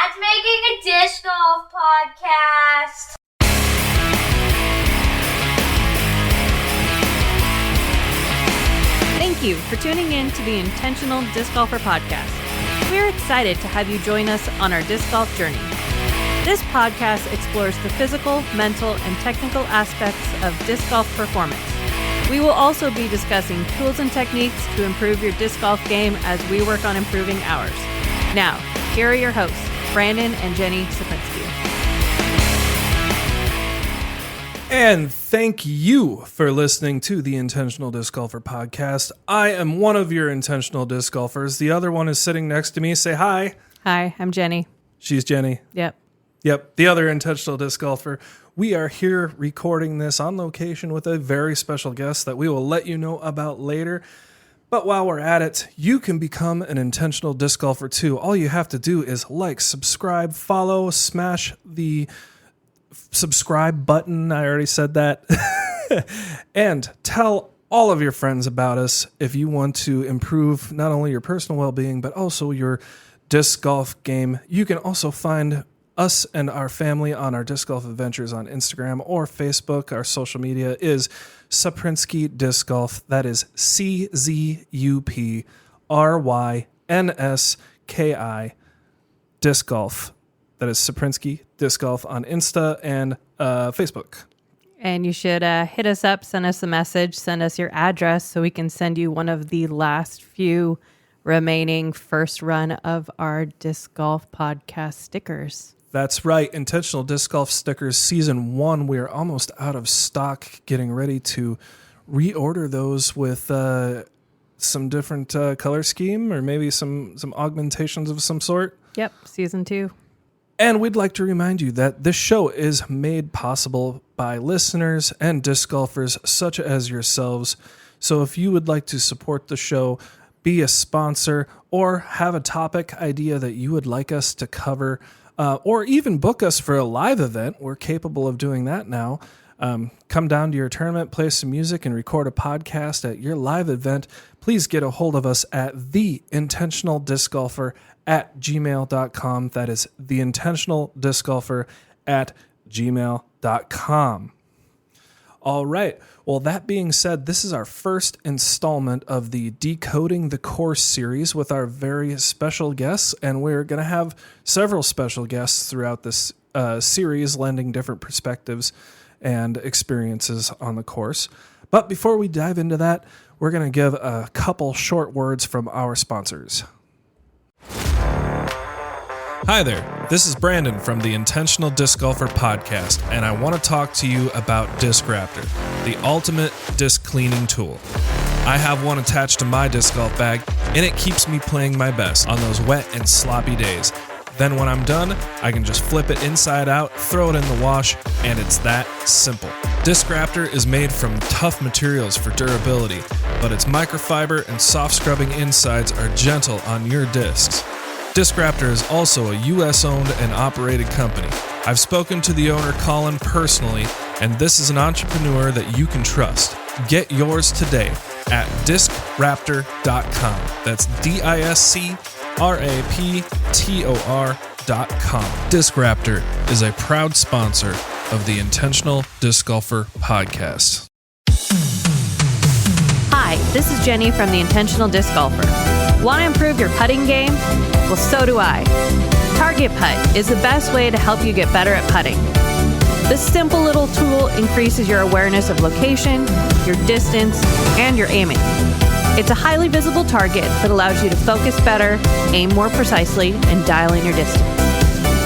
Dad's making a disc golf podcast. Thank you for tuning in to the Intentional Disc Golfer podcast. We're excited to have you join us on our disc golf journey. This podcast explores the physical, mental, and technical aspects of disc golf performance. We will also be discussing tools and techniques to improve your disc golf game as we work on improving ours. Now, here are your hosts, Brandon and Jenny Sapinski. And thank you for listening to the Intentional Disc Golfer podcast. I am one of your intentional disc golfers. The other one is sitting next to me. Say hi. Hi, I'm Jenny. She's Jenny. Yep. The other intentional disc golfer. We are here recording this on location with a very special guest that we will let you know about later. But while we're at it, you can become an intentional disc golfer too. All you have to do is like, subscribe, follow, smash the subscribe button. I already said that. And tell all of your friends about us if you want to improve not only your personal well-being, but also your disc golf game. You can also find us and our family on our disc golf adventures on Instagram or Facebook. Our social media is Sapinski Disc Golf. That is CZUPRYNSKI Disc Golf. That is Sapinski Disc Golf on Insta and Facebook. And you should hit us up, send us a message, send us your address so we can send you one of the last few remaining first run of our disc golf podcast stickers. That's right. Intentional Disc Golf Stickers Season 1. We are almost out of stock, getting ready to reorder those with some different color scheme or maybe some augmentations of some sort. Yep, Season 2. And we'd like to remind you that this show is made possible by listeners and disc golfers such as yourselves. So if you would like to support the show, be a sponsor, or have a topic idea that you would like us to cover, or even book us for a live event, we're capable of doing that now. Come down to your tournament, play some music, and record a podcast at your live event. Please get a hold of us at theintentionaldiscgolfer@gmail.com. That is theintentionaldiscgolfer@gmail.com. All right. Well, that being said, this is our first installment of the Decoding the Course series with our very special guests, and we're going to have several special guests throughout this series, lending different perspectives and experiences on the course. But before we dive into that, we're going to give a couple short words from our sponsors. Hi there, this is Brandon from the Intentional Disc Golfer podcast, and I want to talk to you about Disc Raptor, the ultimate disc cleaning tool. I have one attached to my disc golf bag, and it keeps me playing my best on those wet and sloppy days. Then when I'm done, I can just flip it inside out, throw it in the wash, and it's that simple. Disc Raptor is made from tough materials for durability, but its microfiber and soft scrubbing insides are gentle on your discs. Disc Raptor is also a U.S.-owned and operated company. I've spoken to the owner, Colin, personally, and this is an entrepreneur that you can trust. Get yours today at discraptor.com. That's DISCRAPTOR.com. Disc Raptor is a proud sponsor of the Intentional Disc Golfer podcast. Hi, this is Jenny from the Intentional Disc Golfer. Want to improve your putting game? Well, so do I. Target Putt is the best way to help you get better at putting. This simple little tool increases your awareness of location, your distance, and your aiming. It's a highly visible target that allows you to focus better, aim more precisely, and dial in your distance.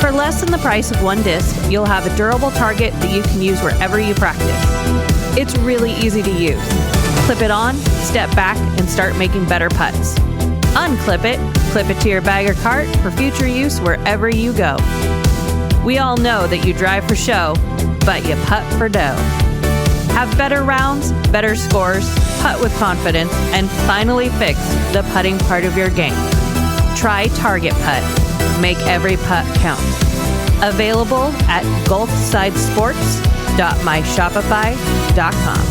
For less than the price of one disc, you'll have a durable target that you can use wherever you practice. It's really easy to use. Clip it on, step back, and start making better putts. Unclip it, clip it to your bag or cart for future use wherever you go. We all know that you drive for show, but you putt for dough. Have better rounds, better scores, putt with confidence, and finally fix the putting part of your game. Try Target Putt. Make every putt count. Available at gulfsidesports.myshopify.com.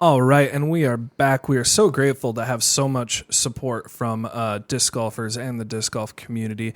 All right, and we are back. We are so grateful to have so much support from disc golfers and the disc golf community.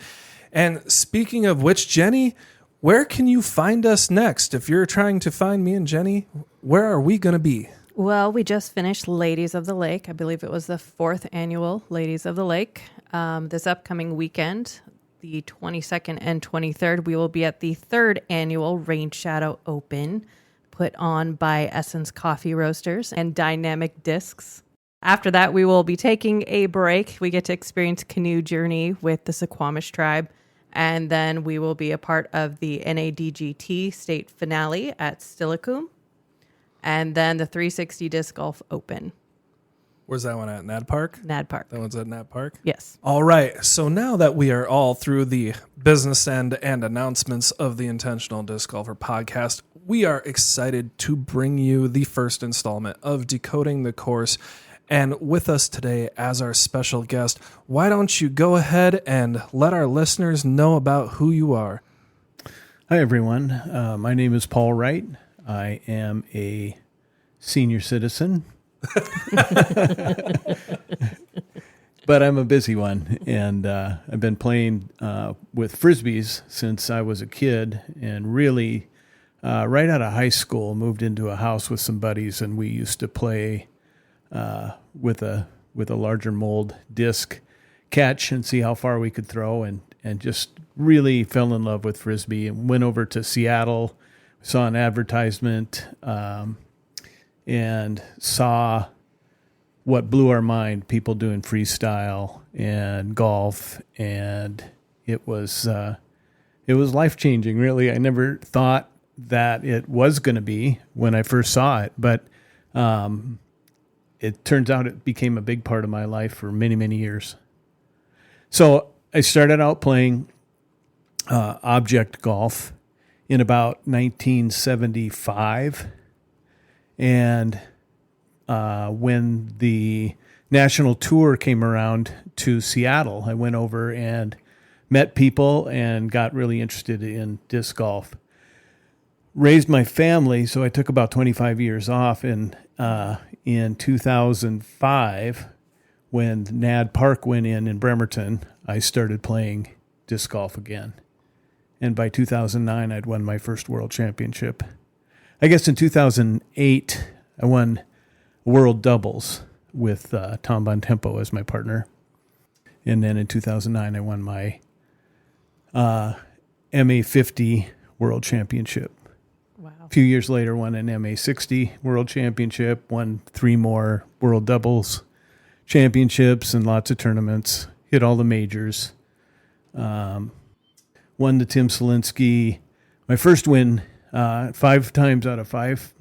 And speaking of which, Jenny, where can you find us next? If you're trying to find me and Jenny, where are we going to be? Well, we just finished Ladies of the Lake. I believe it was the 4th annual Ladies of the Lake. This upcoming weekend, the 22nd and 23rd, we will be at the 3rd annual Rain Shadow Open, put on by Essence Coffee Roasters and Dynamic Discs. After that, we will be taking a break. We get to experience Canoe Journey with the Suquamish tribe, and then we will be a part of the NADGT state finale at Steilacoom, and then the 360 Disc Golf Open. Where's that one at? Nad Park? Nad Park. That one's at Nad Park? Yes. All right. So now that we are all through the business end and announcements of the Intentional Disc Golfer podcast, we are excited to bring you the first installment of Decoding the Course. And with us today as our special guest, why don't you go ahead and let our listeners know about who you are? Hi, everyone. My name is Paul Wright. I am a senior citizen. But I'm a busy one, and I've been playing with Frisbees since I was a kid, and really right out of high school moved into a house with some buddies, and we used to play with a larger mold disc catch and see how far we could throw, and just really fell in love with Frisbee and went over to Seattle, saw an advertisement, and saw what blew our mind, people doing freestyle and golf, and it was life-changing, really. I never thought that it was going to be when I first saw it, but it turns out it became a big part of my life for many, many years. So I started out playing object golf in about 1975, and when the national tour came around to Seattle, I went over and met people and got really interested in disc golf. Raised my family, so I took about 25 years off. And in 2005, when Nad Park went in Bremerton, I started playing disc golf again. And by 2009, I'd won my first world championship. I guess in 2008, I won world doubles with Tom Bontempo as my partner. And then in 2009, I won my MA50 world championship. Wow. A few years later, won an MA60 world championship, won 3 more world doubles championships and lots of tournaments, hit all the majors. Won the Tim Selinsky. My first win 5 times out of 5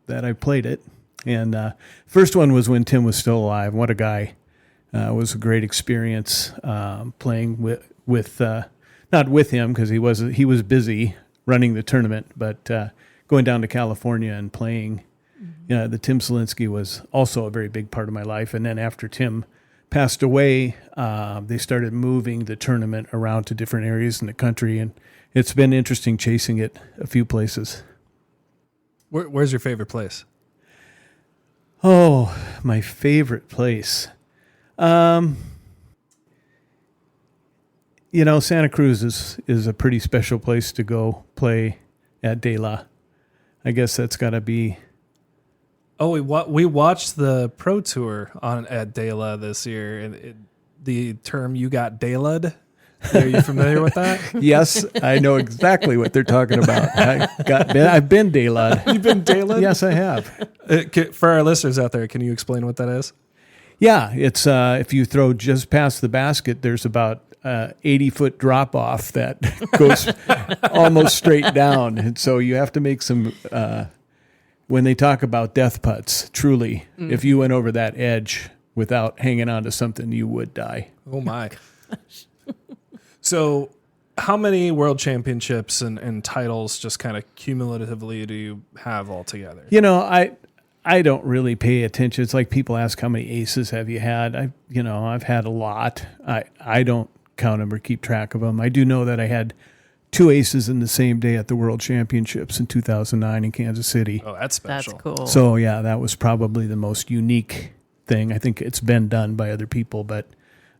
that I played it. And first one was when Tim was still alive. What a guy. It was a great experience playing with not with him because he was busy running the tournament, but going down to California and playing. The Tim Selinsky was also a very big part of my life. And then after Tim passed away, they started moving the tournament around to different areas in the country, and it's been interesting chasing it a few places. Where's your favorite place? Oh, my favorite place. Santa Cruz is a pretty special place to go play at De La. I guess that's got to be. Oh, we watched the Pro Tour at De La this year, and the term "you got De La'd." Are you familiar with that? Yes, I know exactly what they're talking about. I've been De La'd. You've been De La'd? Yes, I have. For our listeners out there, can you explain what that is? Yeah, it's if you throw just past the basket, there's about 80-foot drop off that goes almost straight down, and so you have to make some. When they talk about death putts, truly, if you went over that edge without hanging on to something, you would die. Oh my! So, how many world championships and titles, just kind of cumulatively, do you have altogether? I don't really pay attention. It's like people ask, how many aces have you had? I've had a lot. I don't count them or keep track of them. I do know that I had 2 aces in the same day at the World Championships in 2009 in Kansas City. Oh, that's special. That's cool. So, yeah, that was probably the most unique thing. I think it's been done by other people, but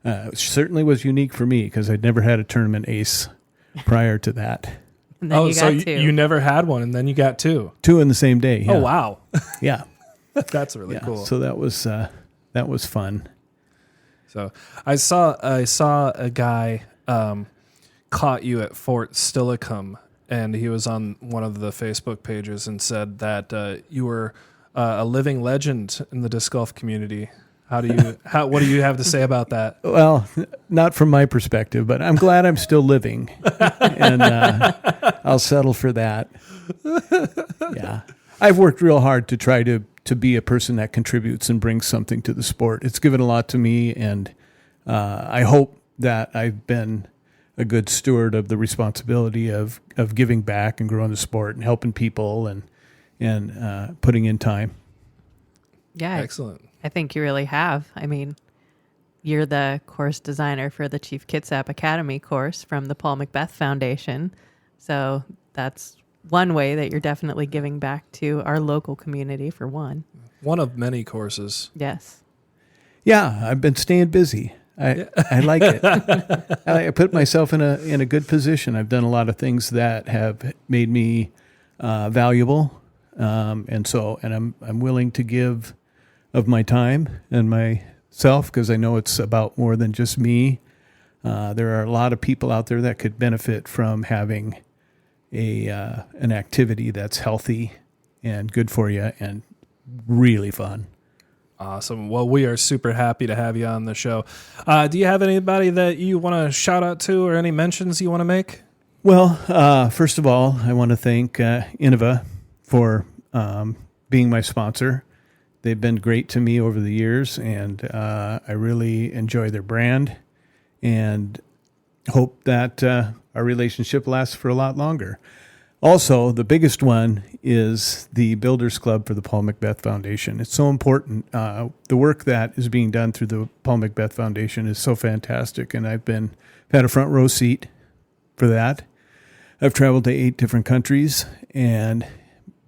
it certainly was unique for me because I'd never had a tournament ace prior to that. And then you so got 2. you never had one, and then you got 2. 2 in the same day. Yeah. Oh, wow. Yeah. That's really cool. So that was fun. So I saw a guy caught you at Fort Steilacoom, and he was on one of the Facebook pages and said that you were a living legend in the disc golf community. What do you have to say about that? Well, not from my perspective, but I'm glad I'm still living, and I'll settle for that. Yeah, I've worked real hard to try to be a person that contributes and brings something to the sport. It's given a lot to me, and I hope that I've been a good steward of the responsibility of giving back and growing the sport and helping people and putting in time. Yeah. Excellent. I think you really have. I mean, you're the course designer for the Chief Kitsap Academy course from the Paul Macbeth Foundation. So that's one way that you're definitely giving back to our local community, for one. One of many courses. Yes. Yeah, I've been staying busy. I like it. I put myself in a good position. I've done a lot of things that have made me valuable, and I'm willing to give of my time and myself because I know it's about more than just me. There are a lot of people out there that could benefit from having an activity that's healthy and good for you and really fun. Awesome. Well, we are super happy to have you on the show. Do you have anybody that you want to shout out to or any mentions you want to make? Well, first of all, I want to thank Innova for being my sponsor. They've been great to me over the years, and I really enjoy their brand and hope that our relationship lasts for a lot longer. Also, the biggest one is the Builders Club for the Paul Macbeth Foundation. It's so important. The work that is being done through the Paul Macbeth Foundation is so fantastic, and I've had a front row seat for that. I've traveled to 8 different countries and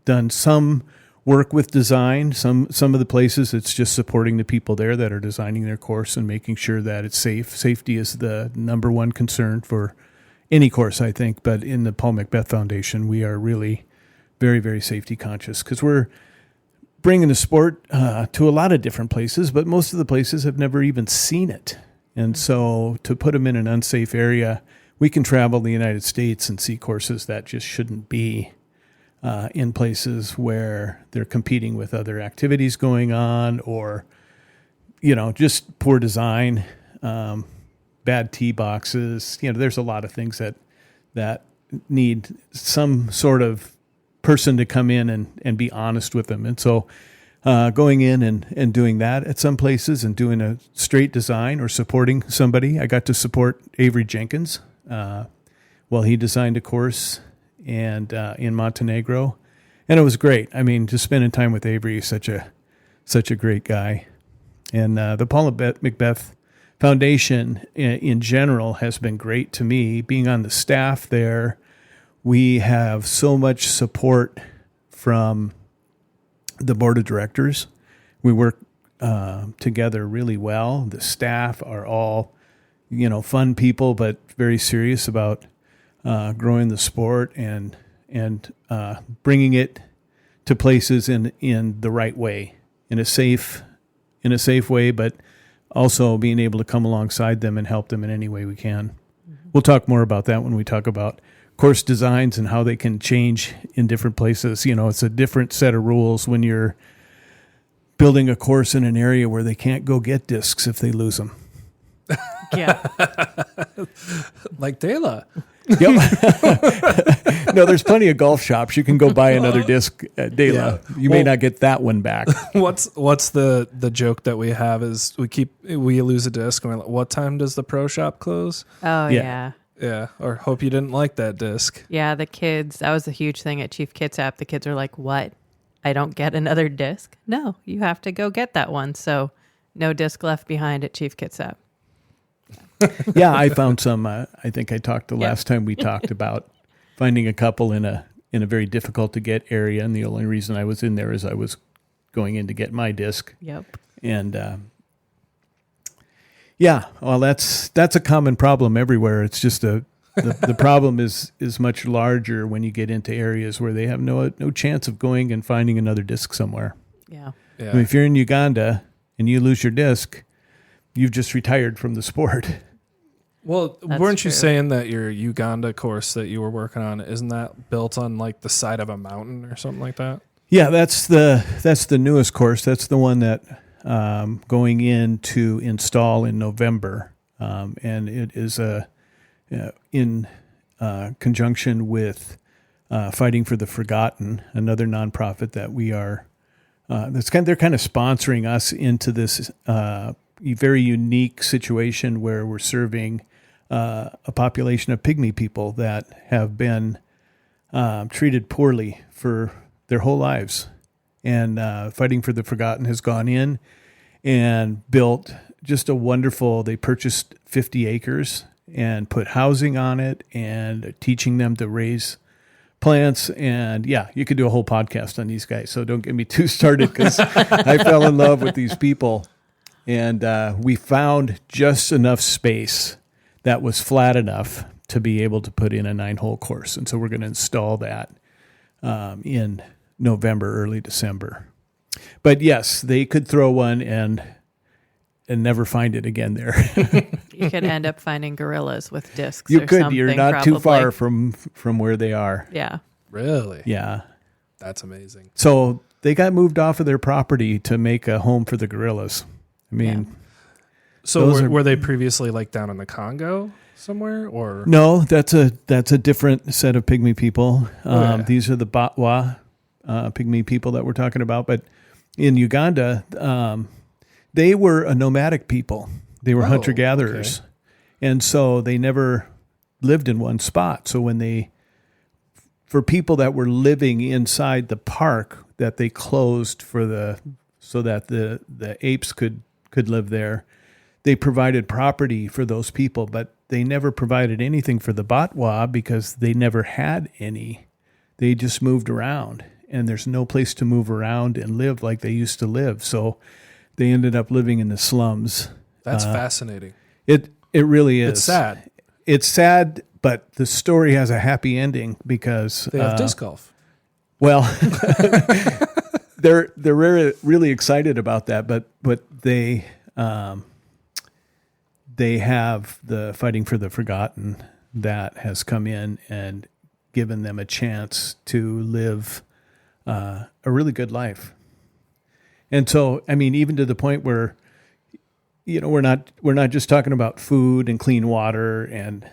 done some work with design. Some of the places it's just supporting the people there that are designing their course and making sure that it's safe. Safety is the number one concern for any course, I think. But in the Paul Macbeth Foundation, we are really very, very safety conscious because we're bringing the sport to a lot of different places, but most of the places have never even seen it. And so to put them in an unsafe area, we can travel the United States and see courses that just shouldn't be in places where they're competing with other activities going on or, just poor design, bad tee boxes. There's a lot of things that need some sort of person to come in and be honest with them. And so going in and doing that at some places and doing a straight design or supporting somebody. I got to support Avery Jenkins while he designed a course and in Montenegro, and it was great. I mean, just spending time with Avery is such a great guy. And the Paul Macbeth Foundation in general has been great to me. Being on the staff there, we have so much support from the board of directors. We work together really well. The staff are all, fun people, but very serious about growing the sport and bringing it to places in the right way, in a safe way, but also being able to come alongside them and help them in any way we can. Mm-hmm. We'll talk more about that when we talk about course designs and how they can change in different places. It's a different set of rules when you're building a course in an area where they can't go get discs if they lose them. Yeah. Like Dela. Yep. No, there's plenty of golf shops. You can go buy another disc at Dela. Yeah. You may not get that one back. What's the joke that we have is we lose a disc and we're like, what time does the pro shop close? Oh, yeah. Yeah. Or hope you didn't like that disc. Yeah, the kids, that was a huge thing at Chief Kitsap. The kids are like, what? I don't get another disc? No, you have to go get that one. So no disc left behind at Chief Kitsap. Yeah, I found some. I think I talked the last time we talked about finding a couple in a very difficult to get area, and the only reason I was in there is I was going in to get my disc. Yep. And well, that's a common problem everywhere. It's just the problem is much larger when you get into areas where they have no chance of going and finding another disc somewhere. Yeah. I mean, if you're in Uganda and you lose your disc, you've just retired from the sport. Well, That's weren't you true. saying that your Uganda course that you were working on, isn't that built on like the side of a mountain or something like that? Yeah, that's the newest course. That's the one that going in to install in November, and it is in conjunction with Fighting for the Forgotten, another nonprofit that we are. They're kind of sponsoring us into this very unique situation where we're serving a population of pygmy people that have been treated poorly for their whole lives. And Fighting for the Forgotten has gone in and built just a wonderful, they purchased 50 acres and put housing on it and teaching them to raise plants. And yeah, you could do a whole podcast on these guys. So don't get me too started because I fell in love with these people. And we found just enough space that was flat enough to be able to put in a 9-hole course. And so we're going to install that in November, early December. But yes, they could throw one and never find it again there. You could end up finding gorillas with discs. You or could. something, You're not too probably. far from where they are. Yeah. Really? Yeah. That's amazing. So they got moved off of their property to make a home for the gorillas. I mean, So Those were they previously like down in the Congo somewhere, or no, that's a different set of pygmy people. Yeah. These are the Batwa pygmy people that we're talking about. But in Uganda, they were a nomadic people. They were hunter-gatherers. okay. And so they never lived in one spot. So for people that were living inside the park that they closed so that the apes could live there, they provided property for those people, but they never provided anything for the Batwa because they never had any. They just moved around, and there's no place to move around and live like they used to live. So they ended up living in the slums. that's fascinating. It really is. It's sad. It's sad, but the story has a happy ending because They have disc golf. well, they're really excited about that, but they have the Fighting for the Forgotten that has come in and given them a chance to live a really good life. And so, I mean, even to the point where, we're not just talking about food and clean water and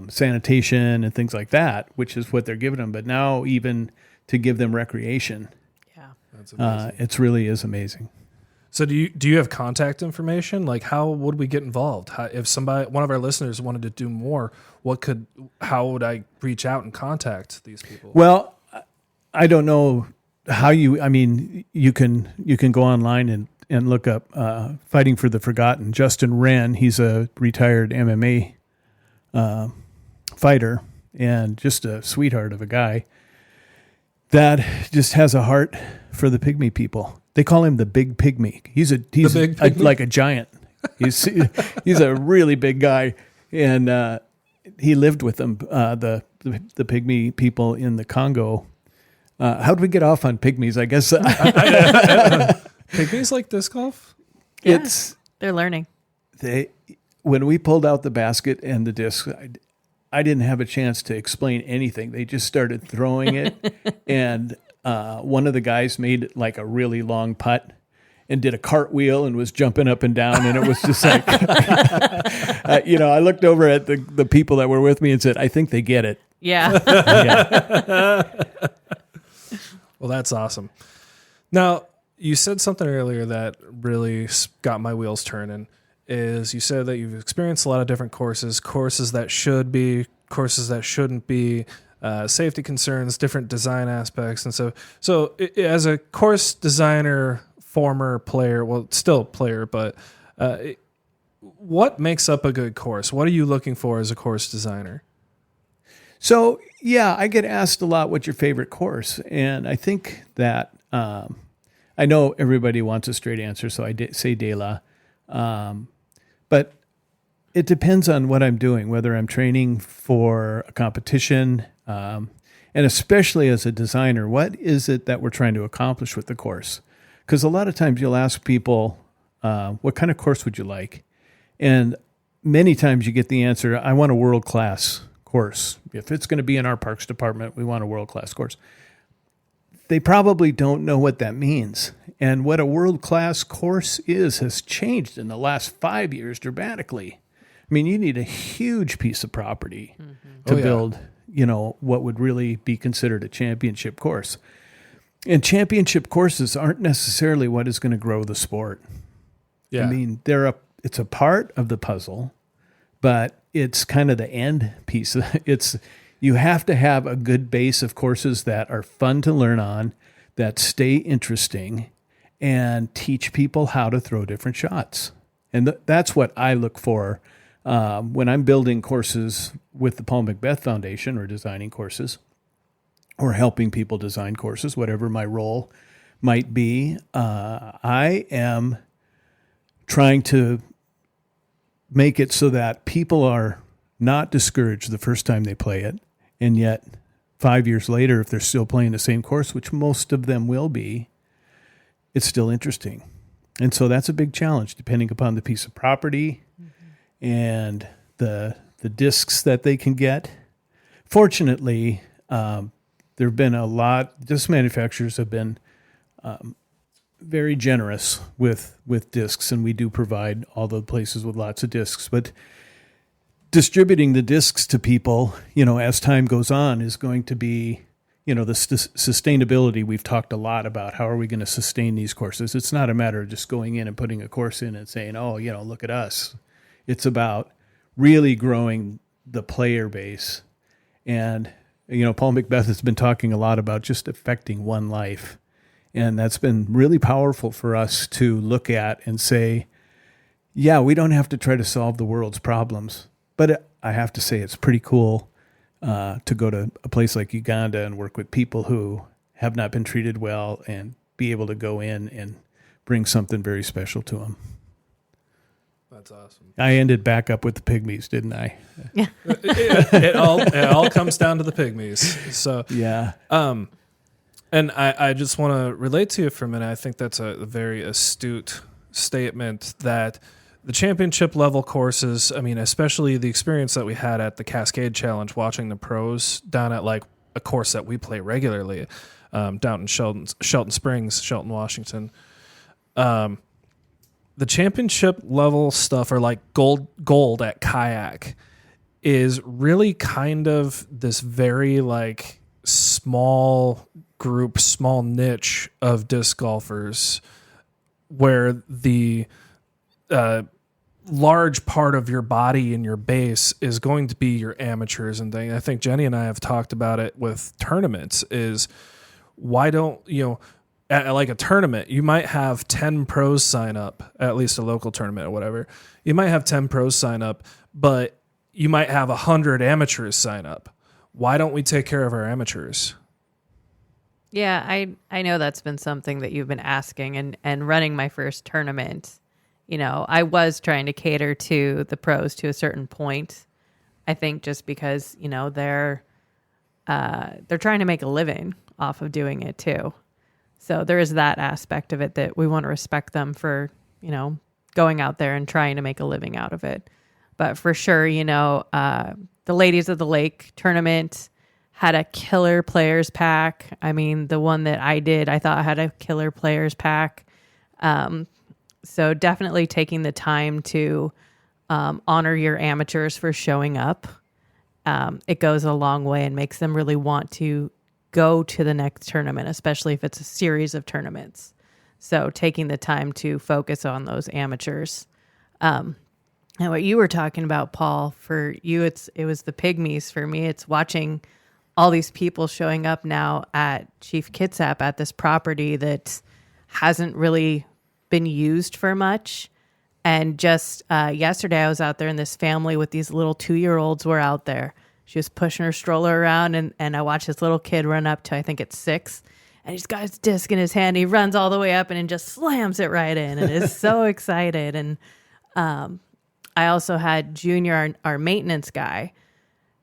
sanitation and things like that, which is what they're giving them, but now even to give them recreation, Yeah. That's amazing. it really is amazing. So do you have contact information? Like, how would we get involved? If one of our listeners wanted to do more, how would I reach out and contact these people? Well, I don't know how you can go online and look up Fighting for the Forgotten. Justin Wren, he's a retired MMA fighter and just a sweetheart of a guy that just has a heart for the pygmy people. They call him the Big Pygmy. He's big pygmy? like a giant. He's a really big guy, and he lived with them, the pygmy people in the Congo. How did we get off on pygmies? I guess Pygmies like disc golf? Yeah. They're learning. When we pulled out the basket and the disc, I didn't have a chance to explain anything. They just started throwing it, and one of the guys made like a really long putt and did a cartwheel and was jumping up and down, and it was just like, I looked over at the people that were with me and said, I think they get it. Yeah. Yeah. Well, that's awesome. Now, you said something earlier that really got my wheels turning. Is you said that you've experienced a lot of different courses that should be, courses that shouldn't be, safety concerns, different design aspects. And so as a course designer, former player, well, still player, but what makes up a good course? What are you looking for as a course designer? So, yeah, I get asked a lot, what's your favorite course? And I think that I know everybody wants a straight answer, so I say De La. But it depends on what I'm doing, whether I'm training for a competition, and especially as a designer, what is it that we're trying to accomplish with the course? Because a lot of times you'll ask people, what kind of course would you like? And many times you get the answer, I want a world-class course. If it's going to be in our parks department, we want a world-class course. They probably don't know what that means. And what a world-class course has changed in the last 5 years dramatically. I mean, you need a huge piece of property to build, what would really be considered a championship course. And championship courses aren't necessarily what is going to grow the sport. Yeah. I mean, it's a part of the puzzle, but it's kind of the end piece. You have to have a good base of courses that are fun to learn on, that stay interesting, and teach people how to throw different shots. And that's what I look for when I'm building courses with the Paul Macbeth Foundation, or designing courses, or helping people design courses, whatever my role might be. I am trying to make it so that people are not discouraged the first time they play it. And yet 5 years later, if they're still playing the same course, which most of them will be, it's still interesting. And so that's a big challenge, depending upon the piece of property and the discs that they can get. Fortunately, there have been a lot, disc manufacturers have been very generous with discs, and we do provide all the places with lots of discs. But distributing the discs to people, as time goes on, is going to be, the sustainability. We've talked a lot about how are we going to sustain these courses. It's not a matter of just going in and putting a course in and saying, oh, look at us. It's about really growing the player base. And, Paul Macbeth has been talking a lot about just affecting one life. And that's been really powerful for us to look at and say, yeah, we don't have to try to solve the world's problems. But I have to say it's pretty cool to go to a place like Uganda and work with people who have not been treated well and be able to go in and bring something very special to them. That's awesome. I ended back up with the pygmies, didn't I? Yeah. It all comes down to the pygmies. So yeah. And I just want to relate to you for a minute. I think that's a very astute statement that the championship level courses, I mean, especially the experience that we had at the Cascade Challenge, watching the pros down at like a course that we play regularly, down in Shelton Springs, Shelton, Washington. The championship level stuff, or like gold at kayak, is really kind of this very like small group, small niche of disc golfers, where the large part of your body and your base is going to be your amateurs and things. I think Jenny and I have talked about it with tournaments, is why don't, at like a tournament, you might have 10 pros sign up, at least a local tournament or whatever. You might have 10 pros sign up, but you might have 100 amateurs sign up. Why don't we take care of our amateurs? Yeah, I know that's been something that you've been asking, and running my first tournament, I was trying to cater to the pros to a certain point. I think just because, they're trying to make a living off of doing it too. So there is that aspect of it that we want to respect them for, going out there and trying to make a living out of it. But for sure, the Ladies of the Lake tournament had a killer players pack. I mean, the one that I did, I thought had a killer players pack. So definitely taking the time to honor your amateurs for showing up. It goes a long way and makes them really want to go to the next tournament, especially if it's a series of tournaments. So taking the time to focus on those amateurs. And what you were talking about, Paul, for you, it was the pygmies. For me, it's watching all these people showing up now at Chief Kitsap at this property that hasn't really been used for much. And just yesterday I was out there, and this family with these little 2-year-olds were out there, She was pushing her stroller around, and I watched this little kid run up to, I think it's 6, and he's got his disc in his hand. He runs all the way up and just slams it right in and is so excited. And I also had Junior, our maintenance guy,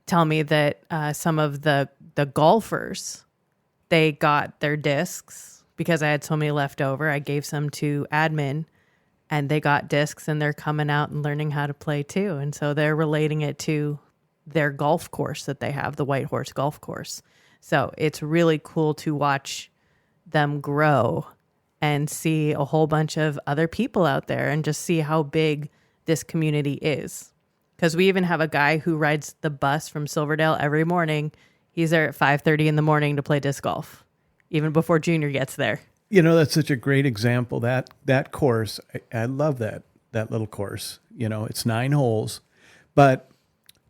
tell me that some of the golfers, they got their discs because I had so many left over. I gave some to admin, and they got discs, and they're coming out and learning how to play too. And so they're relating it to their golf course that they have, the White Horse Golf Course. So it's really cool to watch them grow and see a whole bunch of other people out there and just see how big this community is. Because we even have a guy who rides the bus from Silverdale every morning. He's there at 5:30 in the morning to play disc golf, even before Junior gets there. You know, that's such a great example. That course, I love that little course. You know, it's 9 holes, but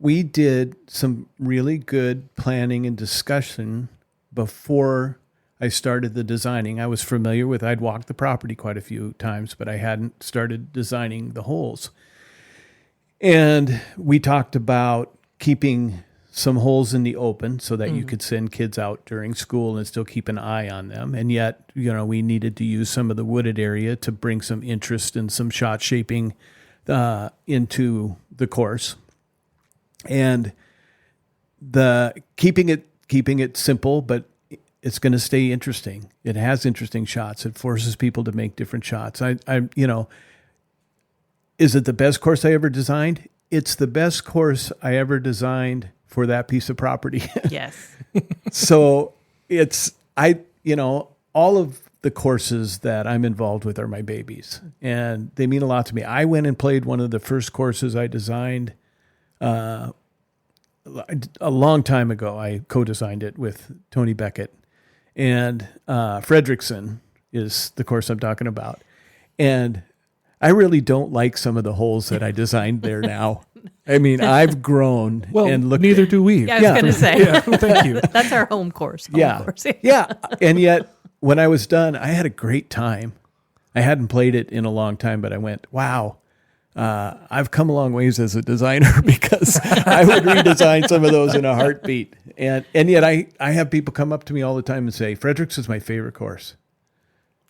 we did some really good planning and discussion before I started the designing. I was familiar with, I'd walked the property quite a few times, but I hadn't started designing the holes. And we talked about keeping some holes in the open so that you could send kids out during school and still keep an eye on them. And yet, you know, we needed to use some of the wooded area to bring some interest and some shot shaping into the course. And the keeping it simple, but it's going to stay interesting. It has interesting shots. It forces people to make different shots. I you know, is it the best course I ever designed? It's the best course I ever designed for that piece of property. Yes. So you know, all of the courses that I'm involved with are my babies, and they mean a lot to me. I went and played one of the first courses I designed a long time ago. I co-designed it with Tony Beckett, and Fredrickson is the course I'm talking about. And I really don't like some of the holes that I designed there now. I mean, I've grown. Well, and looked neither do we. Yeah, I was going to say. Yeah, thank you. That's our home course. Course. Yeah. And yet, when I was done, I had a great time. I hadn't played it in a long time, but I went, wow, I've come a long ways as a designer, because I would redesign some of those in a heartbeat. And yet I have people come up to me all the time and say, Fredericks is my favorite course.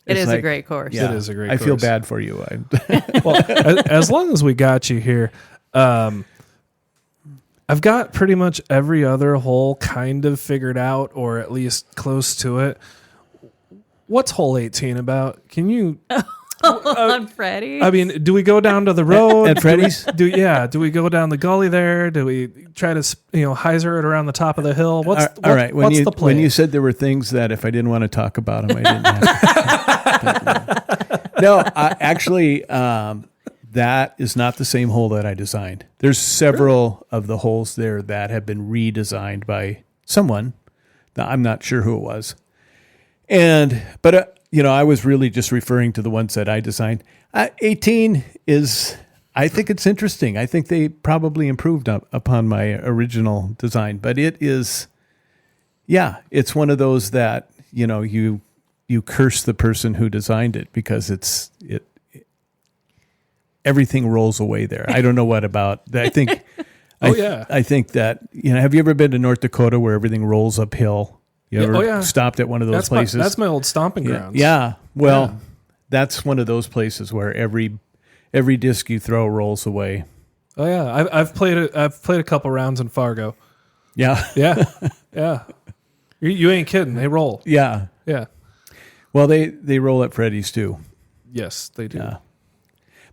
It It's is like, a great course. Yeah, It is a great I course. feel bad for you. Well, as long as we got you here, I've got pretty much every other hole kind of figured out, or at least close to it. What's hole 18 about? Can you... On Freddie? I mean, do we go down to the road? At Freddy's? Do we go down the gully there? Do we try to, hyzer it around the top of the hill? All right. What's the plan? When you said there were things that if I didn't want to talk about them, I didn't have to. No, actually, that is not the same hole that I designed. There's several of the holes there that have been redesigned by someone. Now, I'm not sure who it was. But I was really just referring to the ones that I designed. 18 is, I think it's interesting. I think they probably improved upon my original design, but it is, it's one of those that, you curse the person who designed it, because everything rolls away there. I don't know what about, I think, I think that, have you ever been to North Dakota where everything rolls uphill? You ever stopped at one of those places? That's my old stomping grounds. Yeah. Well, that's one of those places where every disc you throw rolls away. Oh yeah, I've played a couple rounds in Fargo. Yeah. Yeah. You ain't kidding. They roll. Yeah. Yeah. Well, they roll at Freddy's too. Yes, they do. Yeah.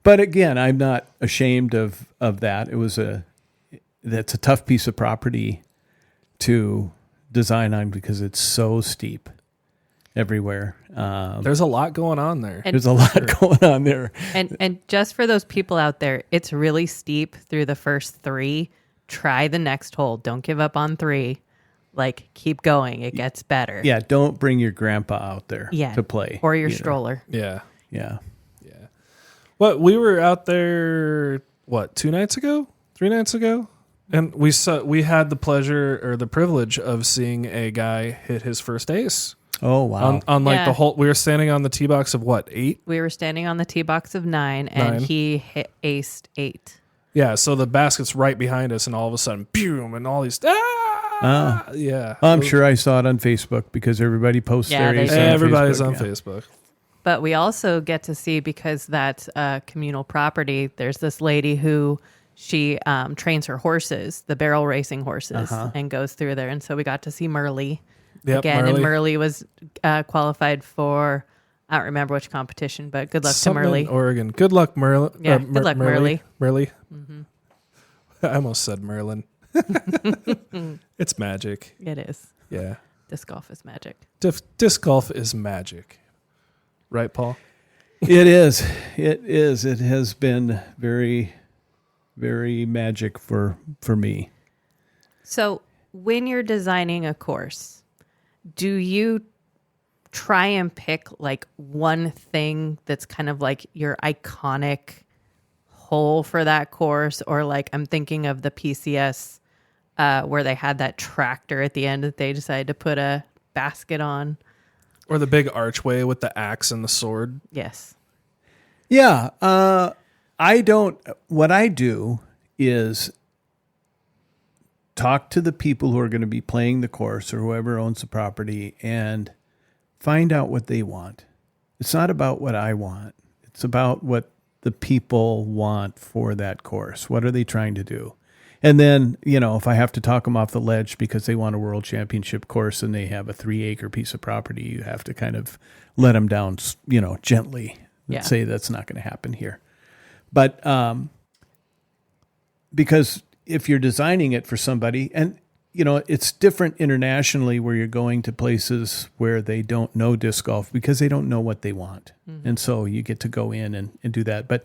But again, I'm not ashamed of that. That's a tough piece of property to design on, because it's so steep everywhere. There's a lot going on there. There's a lot going on there. And just for those people out there, it's really steep through the first 3. Try the next hole. Don't give up on 3. Like, keep going. It gets better. Yeah, don't bring your grandpa out there to play. Or your stroller. Yeah. Yeah. Well, we were out there, 2 nights ago? 3 nights ago? And we had the pleasure or the privilege of seeing a guy hit his first ace. Oh, wow. On the whole, we were standing on the tee box of 8? We were standing on the tee box of 9, and he aced 8. Yeah, so the basket's right behind us, and all of a sudden, boom, and all these, yeah. I'm sure I saw it on Facebook because everybody posts Yeah, theirs. they do. Everybody's Facebook, on yeah. Facebook. But we also get to see, because that's communal property, there's this lady who she trains her horses, the barrel racing horses, and goes through there. And so we got to see Merle again. And Merle was qualified for, I don't remember which competition, but good luck Something to Merle. in Oregon. Good luck, Merle. Yeah, good luck, Merle. Merle. I almost said Merlin. It's magic. It is. Yeah. Disc golf is magic. Disc golf is magic. Right, Paul? It is. It is. It has been very, very magic for me. So when you're designing a course, do you try and pick like one thing that's kind of like your iconic hole for that course? Or like I'm thinking of the PCS where they had that tractor at the end that they decided to put a basket on. Or the big archway with the axe and the sword. Yes. Yeah. What I do is talk to the people who are going to be playing the course or whoever owns the property and find out what they want. It's not about what I want. It's about what the people want for that course. What are they trying to do? And then, if I have to talk them off the ledge because they want a world championship course and they have a 3-acre piece of property, you have to kind of let them down, gently and say that's not going to happen here. But because if you're designing it for somebody, and, it's different internationally where you're going to places where they don't know disc golf because they don't know what they want. Mm-hmm. And so you get to go in and do that. But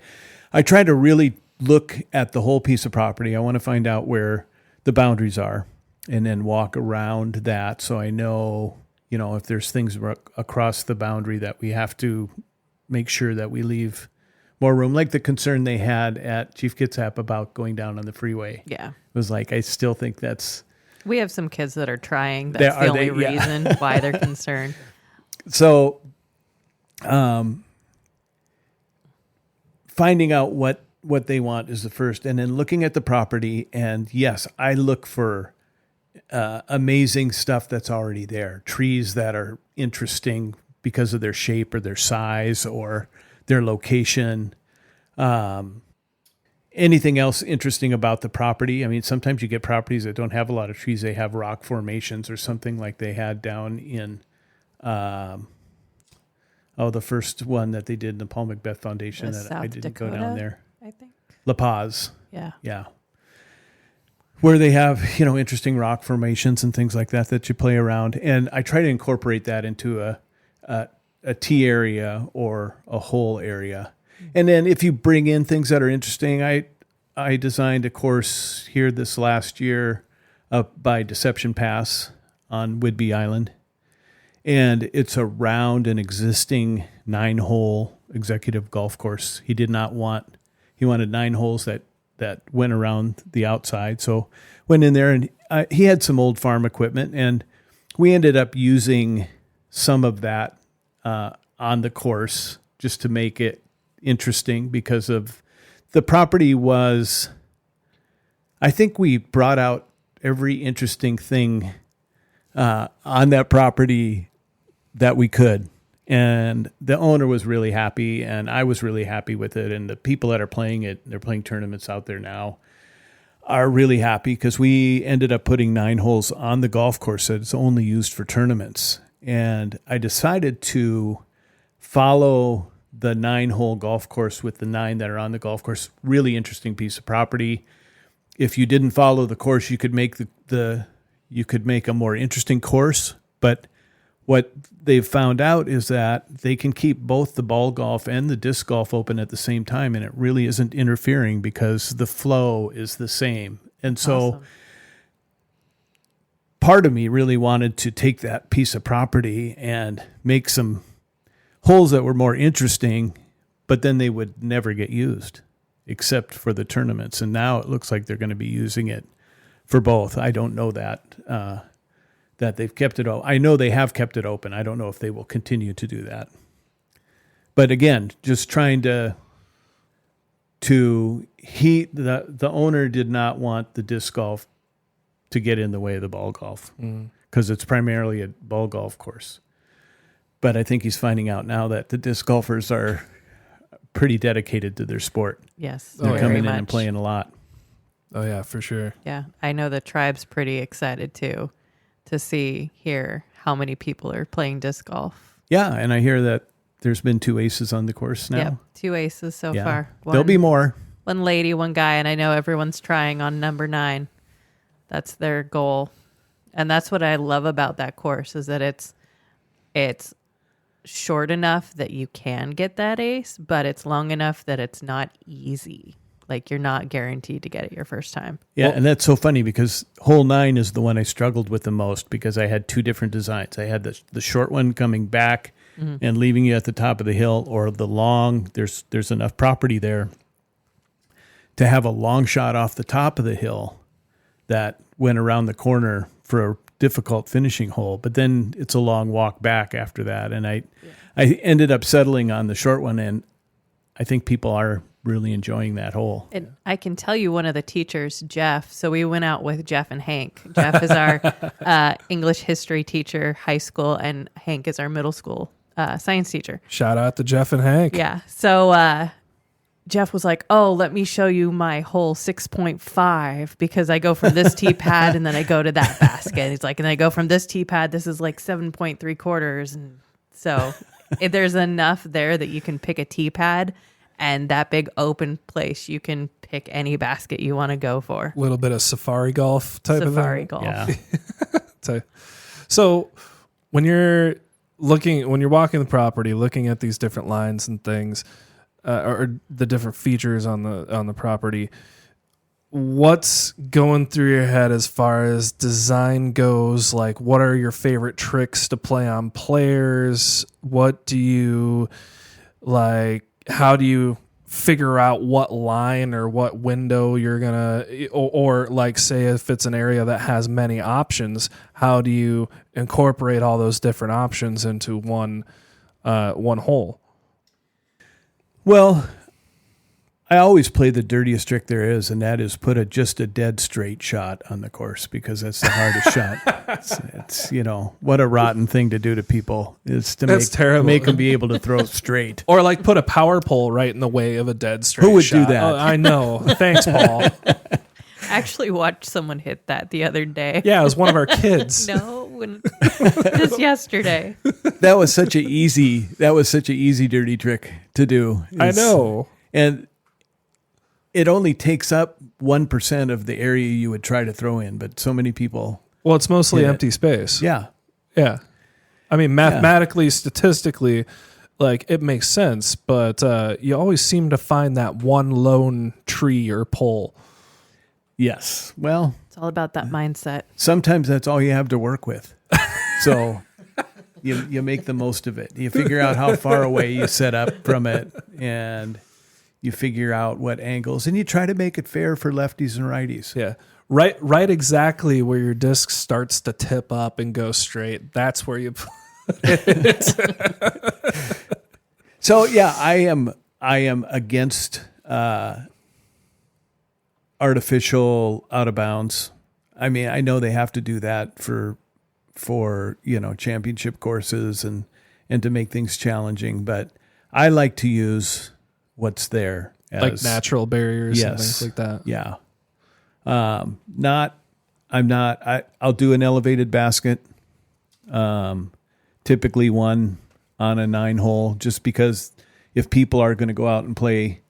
I try to really look at the whole piece of property. I want to find out where the boundaries are and then walk around that. So I know, if there's things across the boundary that we have to make sure that we leave more room. Like the concern they had at Chief Kitsap about going down on the freeway. Yeah. It was like, I still think We have some kids that are trying. That's the only reason why they're concerned. So, finding out what they want is the first, and then looking at the property. And yes, I look for amazing stuff that's already there. Trees that are interesting because of their shape or their size or their location. Anything else interesting about the property? I mean, sometimes you get properties that don't have a lot of trees. They have rock formations or something like they had down in, the first one that they did in the Paul Macbeth Foundation that I didn't go down there. I think. La Paz. Yeah. Yeah. Where they have, interesting rock formations and things like that you play around. And I try to incorporate that into a tee area or a hole area. And then if you bring in things that are interesting, I designed a course here this last year up by Deception Pass on Whidbey Island. And it's around an existing 9-hole executive golf course. He wanted 9 holes that went around the outside. So went in there and he had some old farm equipment, and we ended up using some of that on the course just to make it interesting because of the property was, I think we brought out every interesting thing on that property that we could. And the owner was really happy, and I was really happy with it. And the people that are playing it, they're playing tournaments out there now, are really happy because we ended up putting 9 holes on the golf course that it's only used for tournaments. And I decided to follow the 9-hole golf course with the 9 that are on the golf course. Really interesting piece of property. If you didn't follow the course, you could make you could make a more interesting course. But what they've found out is that they can keep both the ball golf and the disc golf open at the same time, and it really isn't interfering because the flow is the same. And so Awesome. Part of me really wanted to take that piece of property and make some holes that were more interesting, but then they would never get used except for the tournaments. And now it looks like they're going to be using it for both. I don't know that they've kept it open. I know they have kept it open. I don't know if they will continue to do that. But again, just trying to the owner did not want the disc golf to get in the way of the ball golf because it's primarily a ball golf course. But I think he's finding out now that the disc golfers are pretty dedicated to their sport. Yes. They're coming in much. and playing a lot. Oh yeah, for sure. Yeah. I know the tribe's pretty excited too to hear how many people are playing disc golf. Yeah, and I hear that there's been 2 aces on the course now. Yep. 2 aces so far. There'll be more. One lady, one guy, and I know everyone's trying on number 9. That's their goal. And that's what I love about that course is that it's short enough that you can get that ace, but it's long enough that it's not easy. Like you're not guaranteed to get it your first time. Yeah, and that's so funny because hole 9 is the one I struggled with the most because I had 2 different designs. I had the short one coming back and leaving you at the top of the hill, or the long. There's enough property there to have a long shot off the top of the hill that went around the corner for a difficult finishing hole. But then it's a long walk back after that, and I ended up settling on the short one, and I think people are really enjoying that hole. And I can tell you one of the teachers, Jeff. So we went out with Jeff and Hank. Jeff is our English history teacher, high school, and Hank is our middle school science teacher. Shout out to Jeff and Hank. Yeah. So Jeff was like, oh, let me show you my hole 6.5 because I go from this tee pad and then I go to that basket. He's like, and I go from this tee pad, this is like 7.75. And so there's enough there that you can pick a tee pad. And that big open place, you can pick any basket you want to go for. A little bit of safari golf type of thing. Safari golf. Yeah. So when you're walking the property, looking at these different lines and things, or the different features on the property, what's going through your head as far as design goes? Like, what are your favorite tricks to play on players? What do you like? How do you figure out what line or what window you're gonna, or like say if it's an area that has many options, how do you incorporate all those different options into one hole? Well, I always play the dirtiest trick there is, and that is put just a dead straight shot on the course because that's the hardest shot. It's what a rotten thing to do to people is to make them be able to throw straight. Or like put a power pole right in the way of a dead straight shot. Who would do that? Oh, I know. Thanks, Paul. I actually watched someone hit that the other day. Yeah, it was one of our kids. Just yesterday. That was such an easy dirty trick to do. I know. And it only takes up 1% of the area you would try to throw in, but so many people. Well, it's mostly empty space. Yeah. Yeah. I mean, mathematically, statistically, like it makes sense, but you always seem to find that one lone tree or pole. Yes. Well, it's all about that mindset. Sometimes that's all you have to work with. So you make the most of it. You figure out how far away you set up from it, and you figure out what angles, and you try to make it fair for lefties and righties. Yeah. Right exactly where your disc starts to tip up and go straight. That's where you put it. So yeah, I am against artificial out of bounds. I mean, I know they have to do that for championship courses and to make things challenging, but I like to use what's there as like natural barriers and things like that. Yeah. I'll do an elevated basket. Typically one on a 9-hole, just because if people are going to go out and play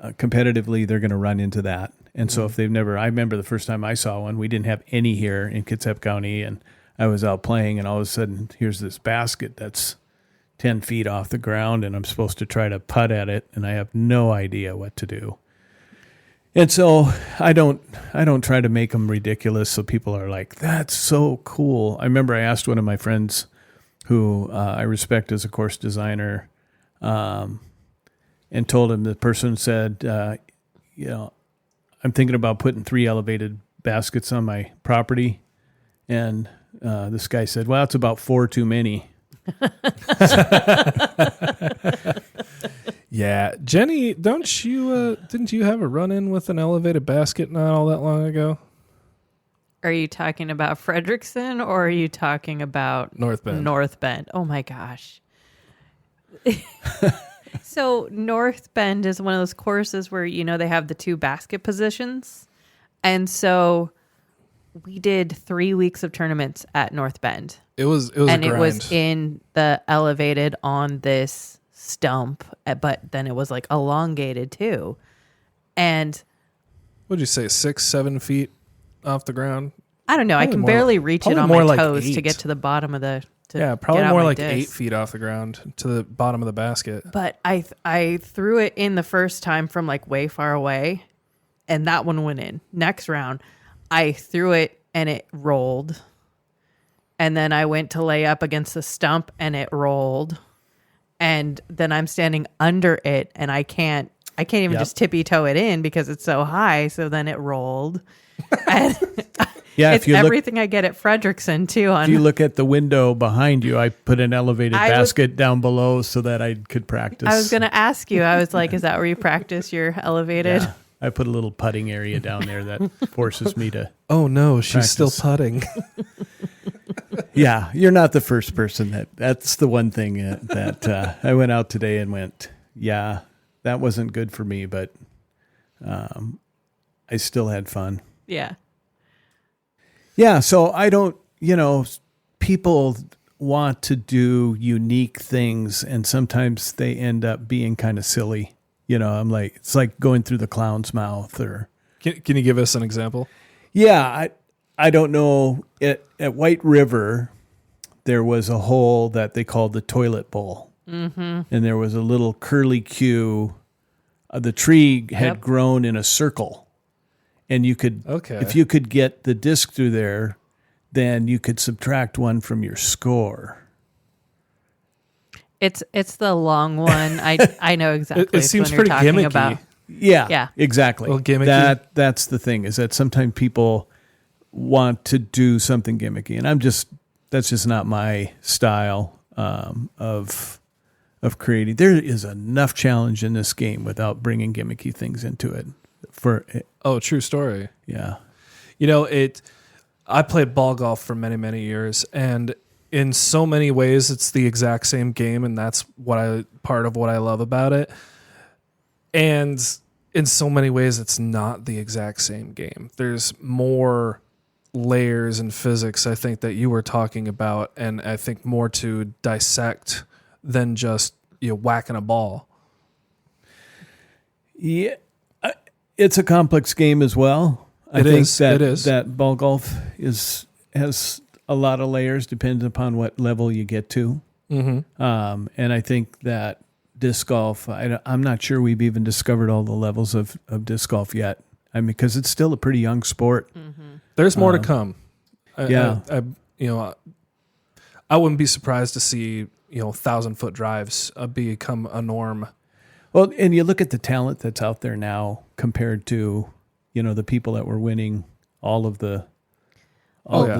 competitively, they're going to run into that. And so if they've never, I remember the first time I saw one, we didn't have any here in Kitsap County, and I was out playing, and all of a sudden here's this basket that's 10 feet off the ground, and I'm supposed to try to putt at it, and I have no idea what to do. And so I don't try to make them ridiculous so people are like, that's so cool. I remember I asked one of my friends who I respect as a course designer, and told him, the person said, I'm thinking about putting 3 elevated baskets on my property. And this guy said, well, it's about 4 too many. Yeah, Jenny, didn't you have a run-in with an elevated basket not all that long ago? Are you talking about Frederickson or are you talking about North Bend? North Bend. Oh my gosh. So North Bend is one of those courses where, they have the 2 basket positions. And so we did 3 weeks of tournaments at North Bend. It was and a grind. It was in the elevated on this stump, but then it was like elongated too. And what'd you say, 6-7 feet off the ground? I don't know. Probably I can more, barely reach it on more my like toes 8. to get to the bottom of the. Probably more like disc. 8 feet off the ground to the bottom of the basket. But I threw it in the first time from like way far away, and that one went in. Next round, I threw it and it rolled. And then I went to lay up against the stump and it rolled. And then I'm standing under it and I can't even just tippy toe it in because it's so high. So then it rolled. And Yeah, it's everything I get at Frederickson too. If you look at the window behind you, I put an elevated basket down below so that I could practice. I was going to ask you. I was like, is that where you practice your elevated? Yeah, I put a little putting area down there that forces me to. Oh no, she's practice. still putting. Yeah, you're not the first person that's the one thing that I went out today and went, yeah, that wasn't good for me, but I still had fun. Yeah. Yeah, so I don't, people want to do unique things and sometimes they end up being kind of silly. I'm like, it's like going through the clown's mouth or. Can you give us an example? Yeah, I don't know. At White River, there was a hole that they called the toilet bowl. Mm-hmm. And there was a little curly Q. The tree had grown in a circle. And you could, if you could get the disc through there, then you could subtract 1 from your score. It's the long one. I know exactly. It seems when pretty you're talking gimmicky. about. Yeah, exactly. Well, gimmicky. That's the thing, is that sometimes people want to do something gimmicky, and that's just not my style of creating. There is enough challenge in this game without bringing gimmicky things into it. True story. Yeah. I played ball golf for many, many years, and in so many ways it's the exact same game, and that's part of what I love about it. And in so many ways it's not the exact same game. There's more layers and physics, I think, that you were talking about, and I think more to dissect than just whacking a ball. Yeah, it's a complex game as well. I think that ball golf has a lot of layers, depending upon what level you get to. Mm-hmm. And I think that disc golf, I'm not sure we've even discovered all the levels of disc golf yet. I mean, because it's still a pretty young sport. Mm-hmm. There's more to come. I wouldn't be surprised to see 1,000-foot drives become a norm. Well, and you look at the talent that's out there now compared to the people that were winning all of the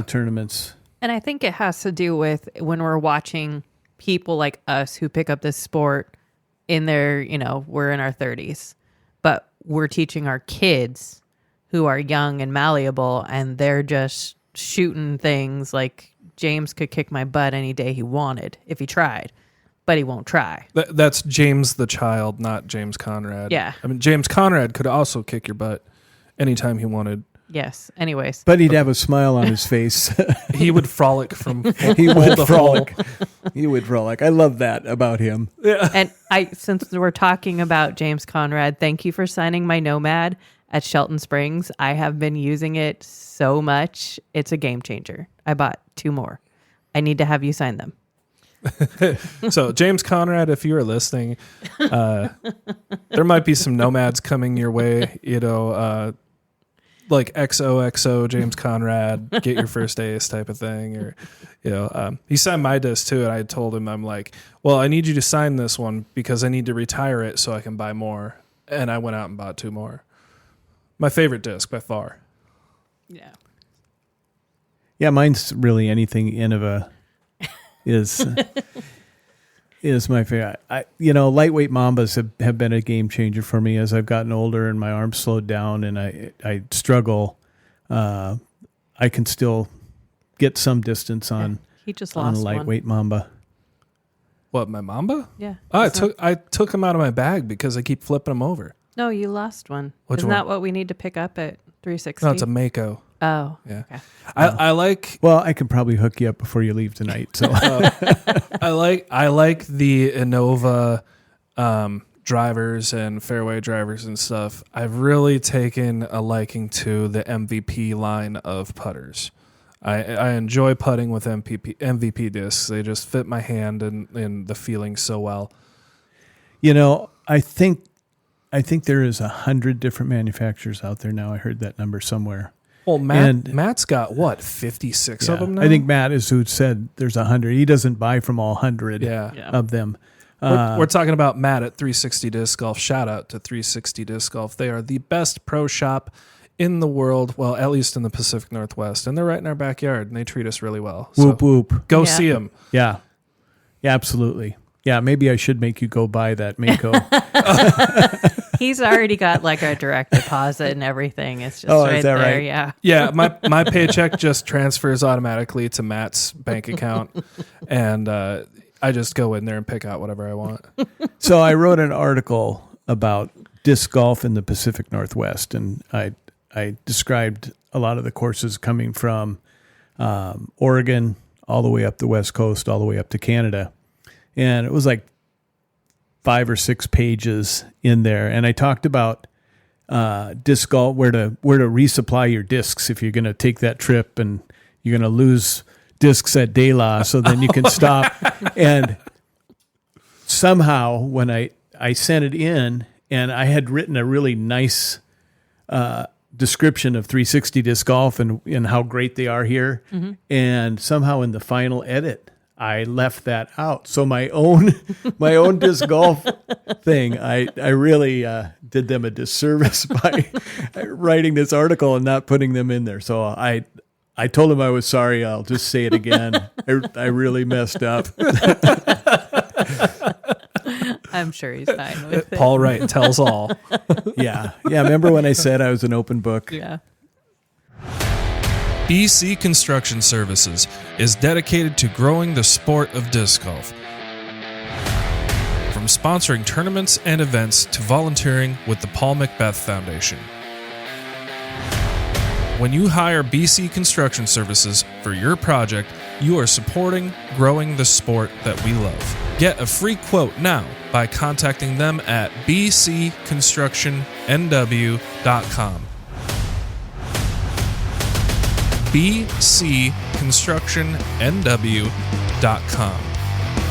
tournaments. And I think it has to do with when we're watching people like us who pick up this sport in their, we're in our 30s, but we're teaching our kids who are young and malleable, and they're just shooting things like James could kick my butt any day he wanted if he tried, but he won't try. That's James the child, not James Conrad. Yeah. I mean, James Conrad could also kick your butt anytime he wanted. Yes. Anyways. But he'd have a smile on his face. He would frolic from He would frolic. He would frolic. I love that about him. Yeah. And since we're talking about James Conrad, thank you for signing my Nomad at Shelton Springs. I have been using it so much. It's a game changer. I bought 2 more. I need to have you sign them. So James Conrad, if you are listening, there might be some Nomads coming your way, like XOXO James Conrad, get your first ace type of thing. Or, he signed my disc too. And I told him, I'm like, well, I need you to sign this one because I need to retire it so I can buy more. And I went out and bought 2 more. My favorite disc by far. Yeah. Yeah. Mine's really anything Innova is. is my favorite. Lightweight Mambas have been a game changer for me as I've gotten older and my arms slowed down and I struggle. I can still get some distance on He just on a lost lightweight Mamba. What, my Mamba? Yeah. Oh, I took him out of my bag because I keep flipping him over. No, you lost one. Which Isn't one? that what we need to pick up at 360? No, it's a Mako. Oh, Yeah. okay. I like Well, I can probably hook you up before you leave tonight. So I like the Innova drivers and fairway drivers and stuff. I've really taken a liking to the MVP line of putters. I enjoy putting with MVP discs. They just fit my hand and the feeling so well. I think there is 100 different manufacturers out there now. I heard that number somewhere. Well, Matt's got what, 56 of them now? I think Matt is who said there's 100. He doesn't buy from all 100 Yeah. of them. We're talking about Matt at 360 Disc Golf. Shout out to 360 Disc Golf. They are the best pro shop in the world, well, at least in the Pacific Northwest, and they're right in our backyard, and they treat us really well. So Whoop, whoop. go Yeah. see them. Yeah. Yeah, absolutely. Yeah, maybe I should make you go buy that Mako. He's already got like a direct deposit and everything. It's just Oh, right is that there. right? Yeah. Yeah, my paycheck just transfers automatically to Matt's bank account, and I just go in there and pick out whatever I want. So I wrote an article about disc golf in the Pacific Northwest, and I described a lot of the courses coming from Oregon all the way up the West Coast, all the way up to Canada. And it was like 5 or 6 pages in there. And I talked about disc golf, where to resupply your discs if you're going to take that trip and you're going to lose discs at De La, so then you can stop. And somehow when I sent it in, and I had written a really nice description of 360 disc golf and how great they are here. Mm-hmm. And somehow in the final edit, I left that out. So my own disc golf thing, I really did them a disservice by writing this article and not putting them in there. So I told him I was sorry. I'll just say it again. I really messed up. I'm sure he's fine with it. Paul Wright tells all. Yeah. Remember when I said I was an open book? Yeah. BC Construction Services is dedicated to growing the sport of disc golf. From sponsoring tournaments and events to volunteering with the Paul Macbeth Foundation. When you hire BC Construction Services for your project, you are supporting growing the sport that we love. Get a free quote now by contacting them at bcconstructionnw.com. bcconstructionnw.com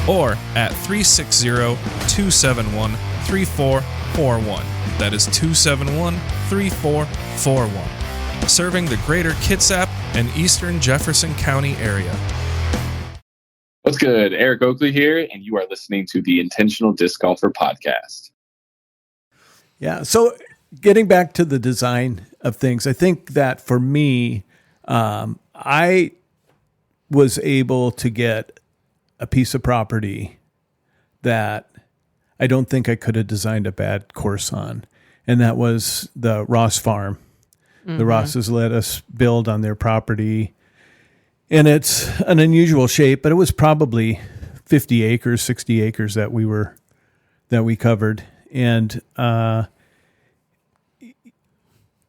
or at 360-271-3441. That is 271-3441. Serving the greater Kitsap and eastern Jefferson County area. What's good? Eric Oakley here, and you are listening to the Intentional Disc Golfer podcast. Yeah. So getting back to the design of things, I think that for me, I was able to get a piece of property that I don't think I could have designed a bad course on. And that was the Ross Farm. Mm-hmm. The Rosses let us build on their property. And it's an unusual shape, but it was probably 50 acres, 60 acres that we covered. And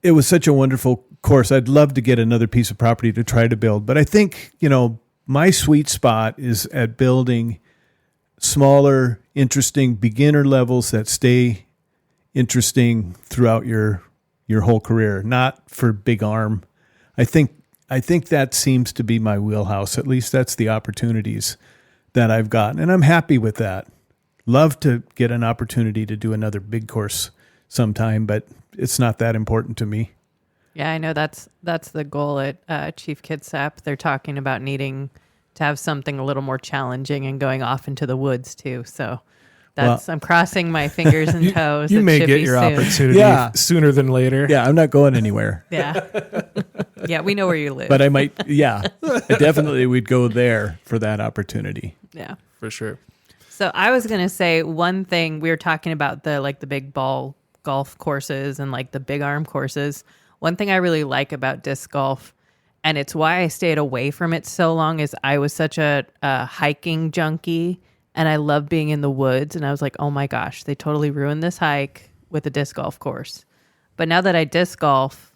it was such a wonderful course. I'd love to get another piece of property to try to build. But I think, my sweet spot is at building smaller, interesting beginner levels that stay interesting throughout your whole career, not for big arm. I think that seems to be my wheelhouse. At least that's the opportunities that I've gotten. And I'm happy with that. Love to get an opportunity to do another big course sometime, but it's not that important to me. Yeah, I know that's the goal at Chief Kitsap. They're talking about needing to have something a little more challenging and going off into the woods too. So I'm crossing my fingers and toes. You It may should get be your soon. opportunity sooner than later. Yeah, I'm not going anywhere. Yeah. Yeah, we know where you live. But I might, I definitely would go there for that opportunity. Yeah. For sure. So I was going to say one thing. We were talking about the big ball golf courses and like the big arm courses. One thing I really like about disc golf, and it's why I stayed away from it so long, is I was such a hiking junkie and I love being in the woods. And I was like, oh my gosh, they totally ruined this hike with a disc golf course. But now that I disc golf,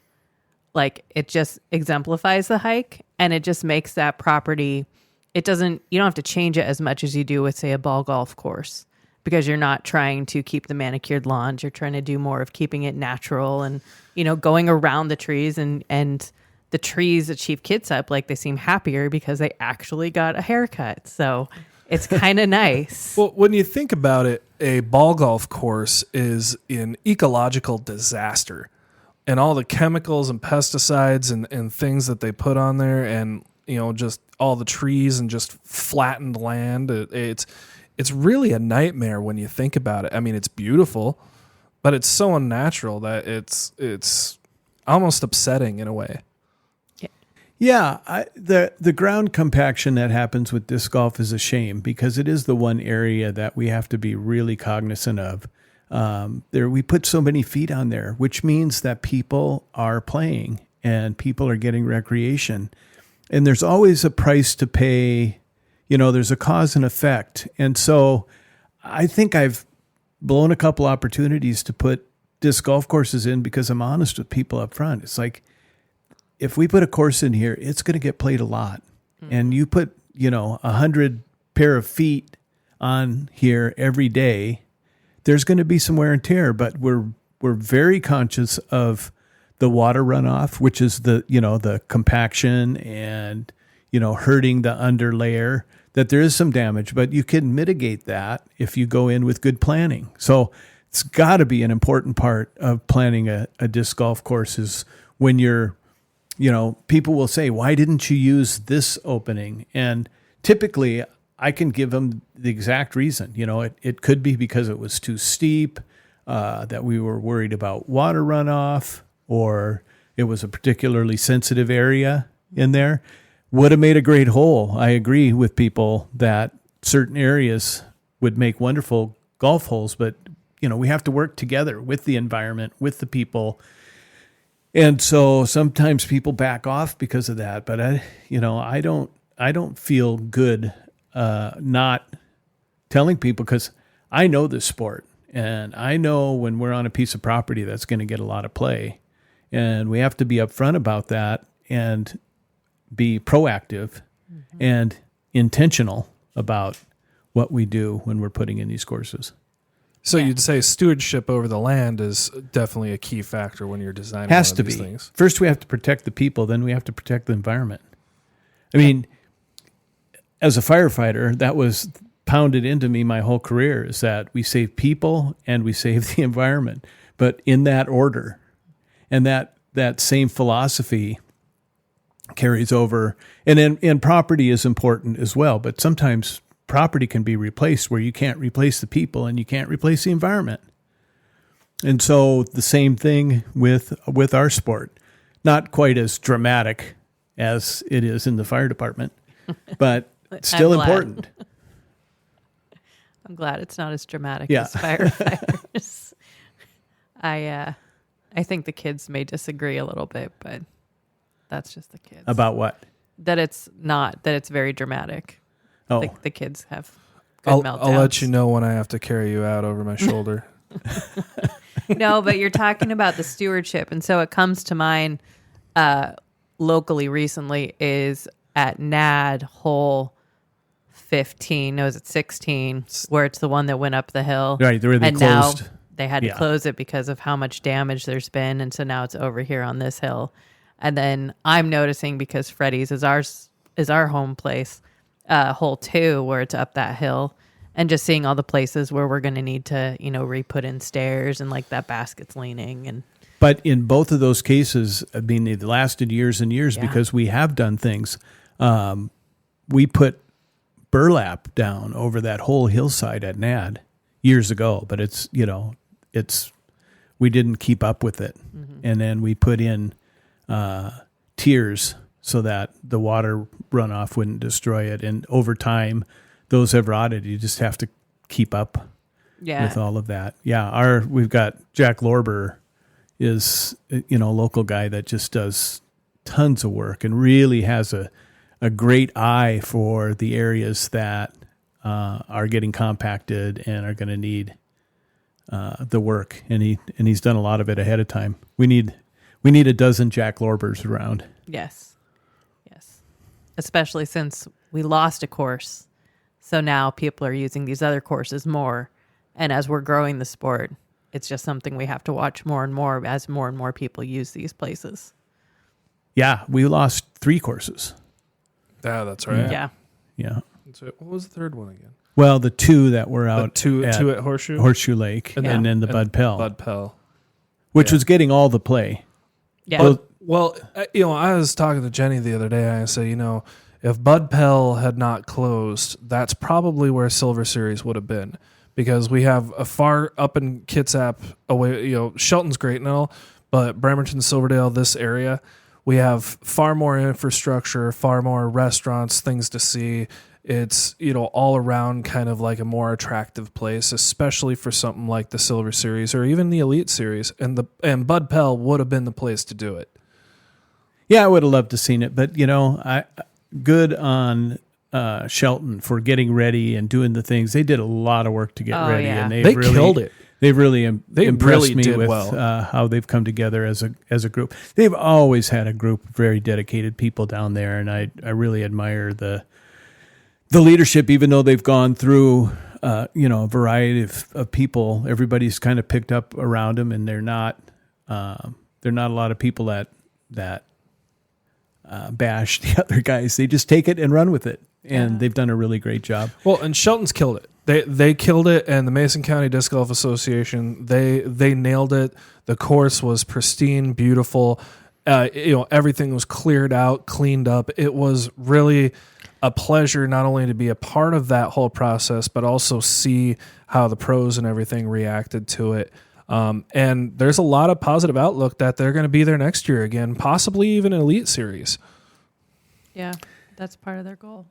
like it just exemplifies the hike and it just makes that property, you don't have to change it as much as you do with, say, a ball golf course, because you're not trying to keep the manicured lawns. You're trying to do more of keeping it natural and, going around the trees and the trees that Chief Kids up, like they seem happier because they actually got a haircut. So it's kind of nice. Well, when you think about it, a ball golf course is an ecological disaster. And all the chemicals and pesticides and things that they put on there, and, just all the trees and just flattened land, it's really a nightmare when you think about it. I mean, it's beautiful, but it's so unnatural that it's almost upsetting in a way. Yeah, the ground compaction that happens with disc golf is a shame, because it is the one area that we have to be really cognizant of. We put so many feet on there, which means that people are playing and people are getting recreation. And there's always a price to pay. There's a cause and effect. And so I think I've blown a couple opportunities to put disc golf courses in because I'm honest with people up front. It's like, if we put a course in here, it's going to get played a lot. Mm-hmm. And you put, 100 pair of feet on here every day, there's going to be some wear and tear, but we're very conscious of the water runoff, which is the compaction and, hurting the underlayer, that there is some damage, but you can mitigate that if you go in with good planning. So it's got to be an important part of planning a disc golf course is when you're, people will say, why didn't you use this opening? And typically I can give them the exact reason. It could be because it was too steep, that we were worried about water runoff, or it was a particularly sensitive area in there. Would have made a great hole. I agree with people that certain areas would make wonderful golf holes, but we have to work together with the environment, with the people. And so sometimes people back off because of that, but I don't feel good not telling people, because I know this sport and I know when we're on a piece of property that's going to get a lot of play, and we have to be upfront about that and be proactive and intentional about what we do when we're putting in these courses. So you'd say stewardship over the land is definitely a key factor when you're designing Has one of to these be. things. First, we have to protect the people, then we have to protect the environment. I mean, as a firefighter, that was pounded into me my whole career, is that we save people and we save the environment, but in that order. And that same philosophy carries over. And property is important as well, but sometimes property can be replaced where you can't replace the people and you can't replace the environment. And so the same thing with our sport. Not quite as dramatic as it is in the fire department, but still important. I'm glad it's not as dramatic as firefighters. I think the kids may disagree a little bit, but that's just the kids. About what? That it's very dramatic. Oh. The kids have good meltdowns. I'll let you know when I have to carry you out over my shoulder. No, but you're talking about the stewardship. And so it comes to mind locally recently is at NAD hole 15. No, is it 16? Where it's the one that went up the hill. Right, where they closed. Now they had to close it because of how much damage there's been. And so now it's over here on this hill. And then I'm noticing, because Freddy's is our home place, hole 2, where it's up that hill, and just seeing all the places where we're going to need to, re-put in stairs, and like that basket's leaning. But in both of those cases, I mean, they lasted years and years because we have done things. We put burlap down over that whole hillside at NAD years ago, but we didn't keep up with it. Mm-hmm. And then we put in tiers so that the water runoff wouldn't destroy it. And over time, those have rotted. You just have to keep up Yeah. with all of that. Yeah, we've got Jack Lorber is a local guy that just does tons of work and really has a great eye for the areas that are getting compacted and are going to need the work, and he's done a lot of it ahead of time. We need a dozen Jack Lorbers around. Yes. Especially since we lost a course. So now people are using these other courses more. And as we're growing the sport, it's just something we have to watch more and more as more and more people use these places. Yeah, we lost 3 courses. Yeah, that's right. Yeah. So what was the third one again? Well, the 2 that were out two at Horseshoe Lake, And then the Bud Pell, Bud Pell, which was getting all the play. Yeah. Well, I was talking to Jenny the other day. I said, if Bud Pell had not closed, that's probably where Silver Series would have been, because we have a far up in Kitsap away. Shelton's great and all, but Bremerton, Silverdale, this area, we have far more infrastructure, far more restaurants, things to see. It's, all around kind of like a more attractive place, especially for something like the Silver Series or even the Elite Series. And Bud Pell would have been the place to do it. Yeah, I would have loved to seen it, but good on Shelton for getting ready and doing the things. They did a lot of work to get ready, and they really killed it. They've really impressed really me did with well. how they've come together as a group. They've always had a group of very dedicated people down there, and I really admire the leadership. Even though they've gone through a variety of people, everybody's kind of picked up around them, and they're not a lot of people that bash the other guys. They just take it and run with it, and they've done a really great job. Well, and Shelton's killed it. They killed it, and the Mason County Disc Golf Association, they nailed it. The course was pristine, beautiful. Everything was cleared out, cleaned up. It was really a pleasure not only to be a part of that whole process, but also see how the pros and everything reacted to it. And there's a lot of positive outlook that they're going to be there next year again, possibly even an Elite Series. Yeah, that's part of their goal.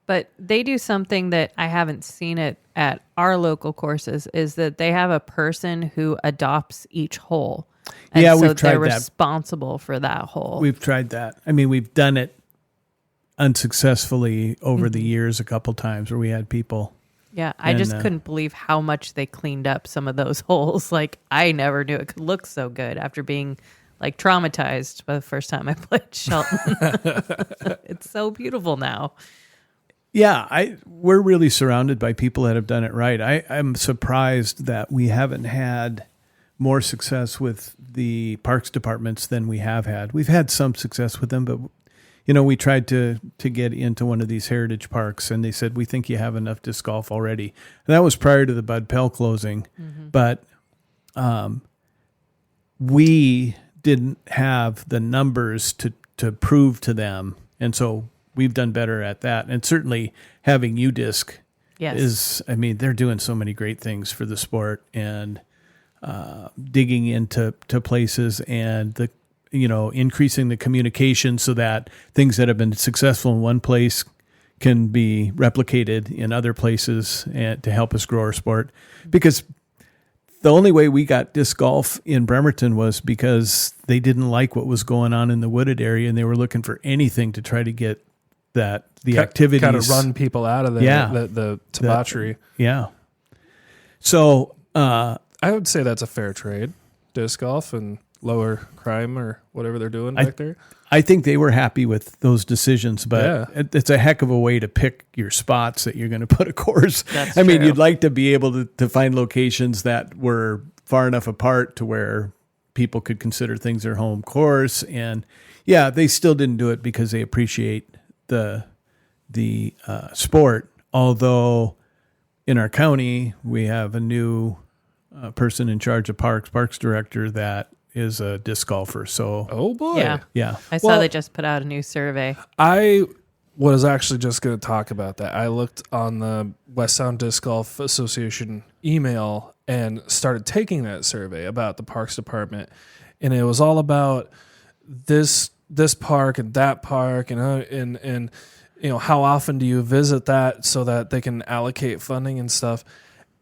But they do something that I haven't seen it at our local courses, is that they have a person who adopts each hole. And Yeah, so we've tried they're that. responsible for that hole. We've tried that. I mean, we've done it unsuccessfully over the years a couple times where we had people. Yeah, I just couldn't believe how much they cleaned up some of those holes. Like, I never knew it could look so good after being like traumatized by the first time I played Shelton. It's so beautiful now. Yeah, we're really surrounded by people that have done it right. I'm surprised that we haven't had more success with the parks departments than we have had. We've had some success with them, but we tried to get into one of these heritage parks, and they said, we think you have enough disc golf already. And that was prior to the Bud Pell closing. Mm-hmm. But we didn't have the numbers to prove to them. And so we've done better at that. And certainly having UDisc they're doing so many great things for the sport, and digging into places and increasing the communication so that things that have been successful in one place can be replicated in other places, and to help us grow our sport. Because the only way we got disc golf in Bremerton was because they didn't like what was going on in the wooded area, and they were looking for anything to try to get the activities kind of run people out of there. The debauchery. So I would say that's a fair trade, disc golf and lower crime or whatever they're doing back there. I think they were happy with those decisions, but it's a heck of a way to pick your spots that you're going to put a course. That's I mean, true. you'd like to be able to find locations that were far enough apart to where people could consider things their home course. And they still didn't do it because they appreciate the sport. Although in our county, we have a new person in charge of parks director that is a disc golfer. So, oh boy, yeah. I saw they just put out a new survey. I was actually just going to talk about that. I looked on the West Sound Disc Golf Association email and started taking that survey about the parks department, and it was all about this park and that park, and how often do you visit that so that they can allocate funding and stuff?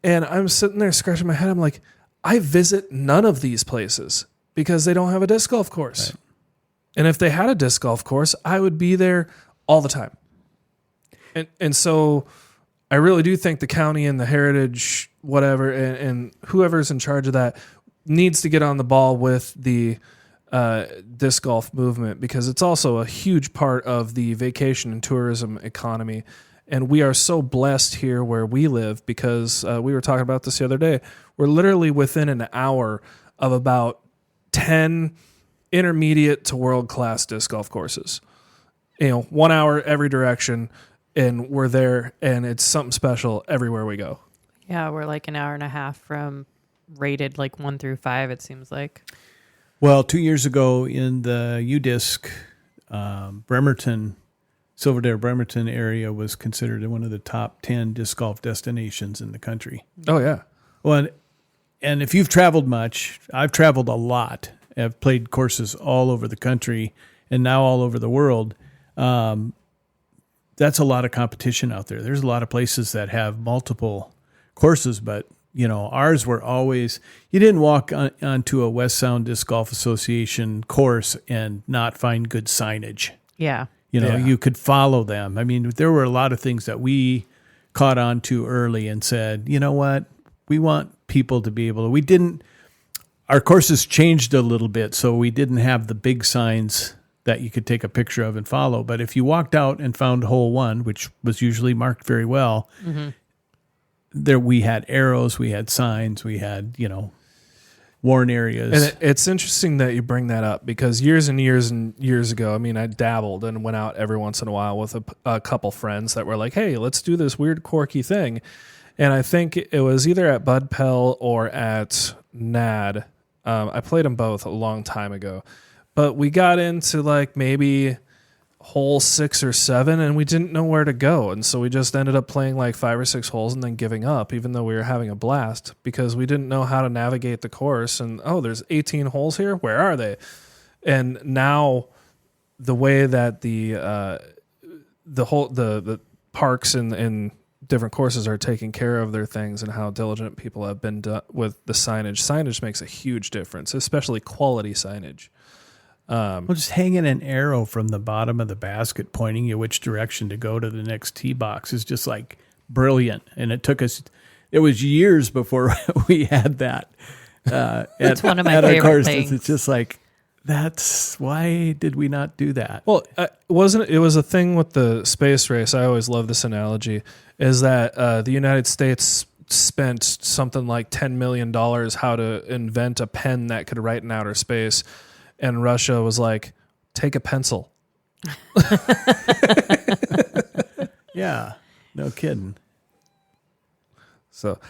And I'm sitting there scratching my head. I'm like, I visit none of these places because they don't have a disc golf course. Right. And if they had a disc golf course, I would be there all the time. And so I really do think the county and the heritage, whatever, and whoever's in charge of that needs to get on the ball with the disc golf movement, because it's also a huge part of the vacation and tourism economy. And we are so blessed here where we live because we were talking about this the other day. We're literally within an hour of about 10 intermediate to world-class disc golf courses. 1 hour every direction, and we're there, and it's something special everywhere we go. Yeah, we're like an hour and a half from rated like 1 through 5, it seems like. Well, 2 years ago in the UDisc, Bremerton, Silverdale Bremerton area was considered one of the top 10 disc golf destinations in the country. Oh, yeah. Well, and if you've traveled much, I've traveled a lot. I've played courses all over the country and now all over the world. That's a lot of competition out there. There's a lot of places that have multiple courses, but ours were always, you didn't walk onto a West Sound Disc Golf Association course and not find good signage. Yeah. You could follow them. I mean, there were a lot of things that we caught on to early and said, you know what, we want people to be able to, our courses changed a little bit, so we didn't have the big signs that you could take a picture of and follow. But if you walked out and found hole 1, which was usually marked very well, there we had arrows, we had signs, we had, worn areas. And it's interesting that you bring that up because years and years and years ago, I mean, I dabbled and went out every once in a while with a couple friends that were like, hey, let's do this weird, quirky thing. And I think it was either at Bud Pell or at NAD. I played them both a long time ago. But we got into like maybe hole 6 or 7 and we didn't know where to go. And so we just ended up playing like 5 or 6 holes and then giving up, even though we were having a blast because we didn't know how to navigate the course. And, there's 18 holes here. Where are they? And now the way that the parks and different courses are taking care of their things and how diligent people have been with the signage. Signage makes a huge difference, especially quality signage. Just hanging an arrow from the bottom of the basket pointing you which direction to go to the next tee box is just like brilliant. And it was years before we had that. It's one of my favorite things. It's just like, why did we not do that? Well, it was a thing with the space race. I always love this analogy is that the United States spent something like $10 million how to invent a pen that could write in outer space. And Russia was like, take a pencil. Yeah, no kidding. So,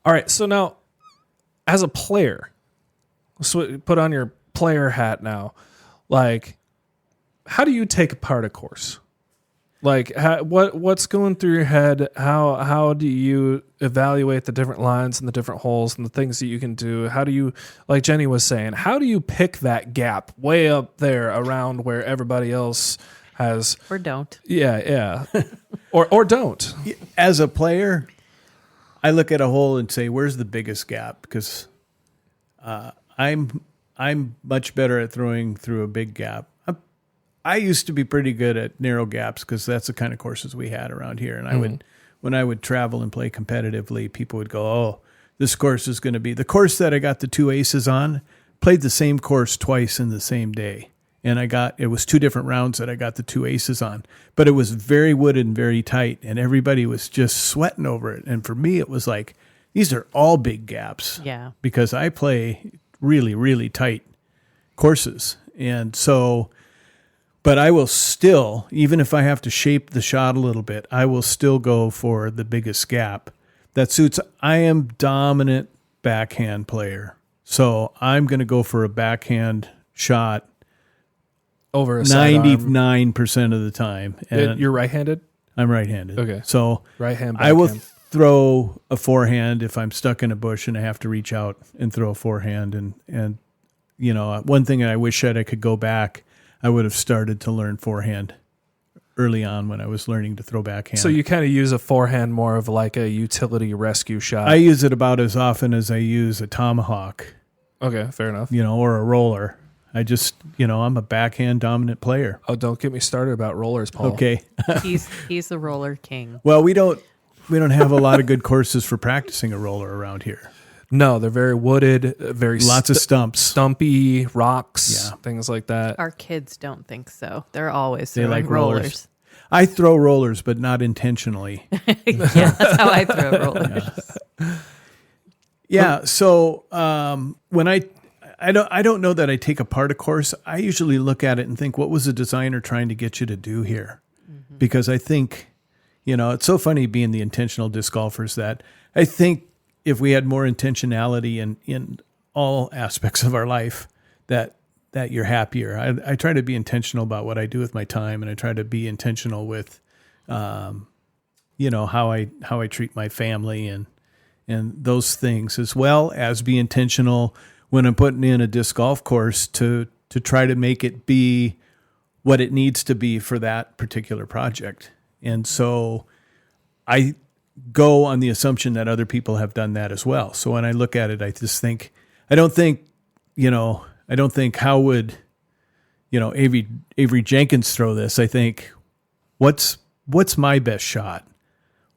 all right. So now, as a player, put on your player hat now. Like, how do you take apart a course? Like, what's going through your head? How do you evaluate the different lines and the different holes and the things that you can do? How do you, like Jenny was saying, how do you pick that gap way up there around where everybody else has? Or don't. Yeah. or don't. As a player, I look at a hole and say, where's the biggest gap? Because I'm much better at throwing through a big gap. I used to be pretty good at narrow gaps because that's the kind of courses we had around here. And when I would travel and play competitively, people would go, oh, this course is going to be the course that I got the 2 aces on, played the same course twice in the same day. And it was 2 different rounds that I got the 2 aces on, but it was very wooded and very tight and everybody was just sweating over it. And for me, it was like, these are all big gaps. Yeah. Because I play really, really tight courses. And so, but I will still, even if I have to shape the shot a little bit, I will still go for the biggest gap that suits. I am dominant backhand player. So I'm going to go for a backhand shot over a 99% of the time. And you're right-handed? I'm right-handed. Okay. So right-hand, I will throw a forehand if I'm stuck in a bush and I have to reach out and throw a forehand. And one thing I wish that I could go back, I would have started to learn forehand early on when I was learning to throw backhand. So you kind of use a forehand more of like a utility rescue shot. I use it about as often as I use a tomahawk, Okay, fair enough. or a roller. I just, I'm a backhand dominant player. Oh, don't get me started about rollers, Paul. Okay. He's the roller king. Well, we don't have a lot of good courses for practicing a roller around here. No, they're very wooded, very Lots of stumps. stumpy rocks, Yeah. things like that. Our kids don't think so. They're always They throwing like rollers. rollers. I throw rollers, but not intentionally. Yeah, that's how I throw rollers. Yeah. So when I don't know that I take apart a course. I usually look at it and think, what was the designer trying to get you to do here? Mm-hmm. Because I think, it's so funny being the intentional disc golfers that I think if we had more intentionality in all aspects of our life, that you're happier. I try to be intentional about what I do with my time, and I try to be intentional with, how I treat my family and those things, as well as be intentional when I'm putting in a disc golf course to try to make it be what it needs to be for that particular project. And so I go on the assumption that other people have done that as well. So when I look at it, I just think, I don't think how would, Avery Jenkins throw this. I think what's my best shot?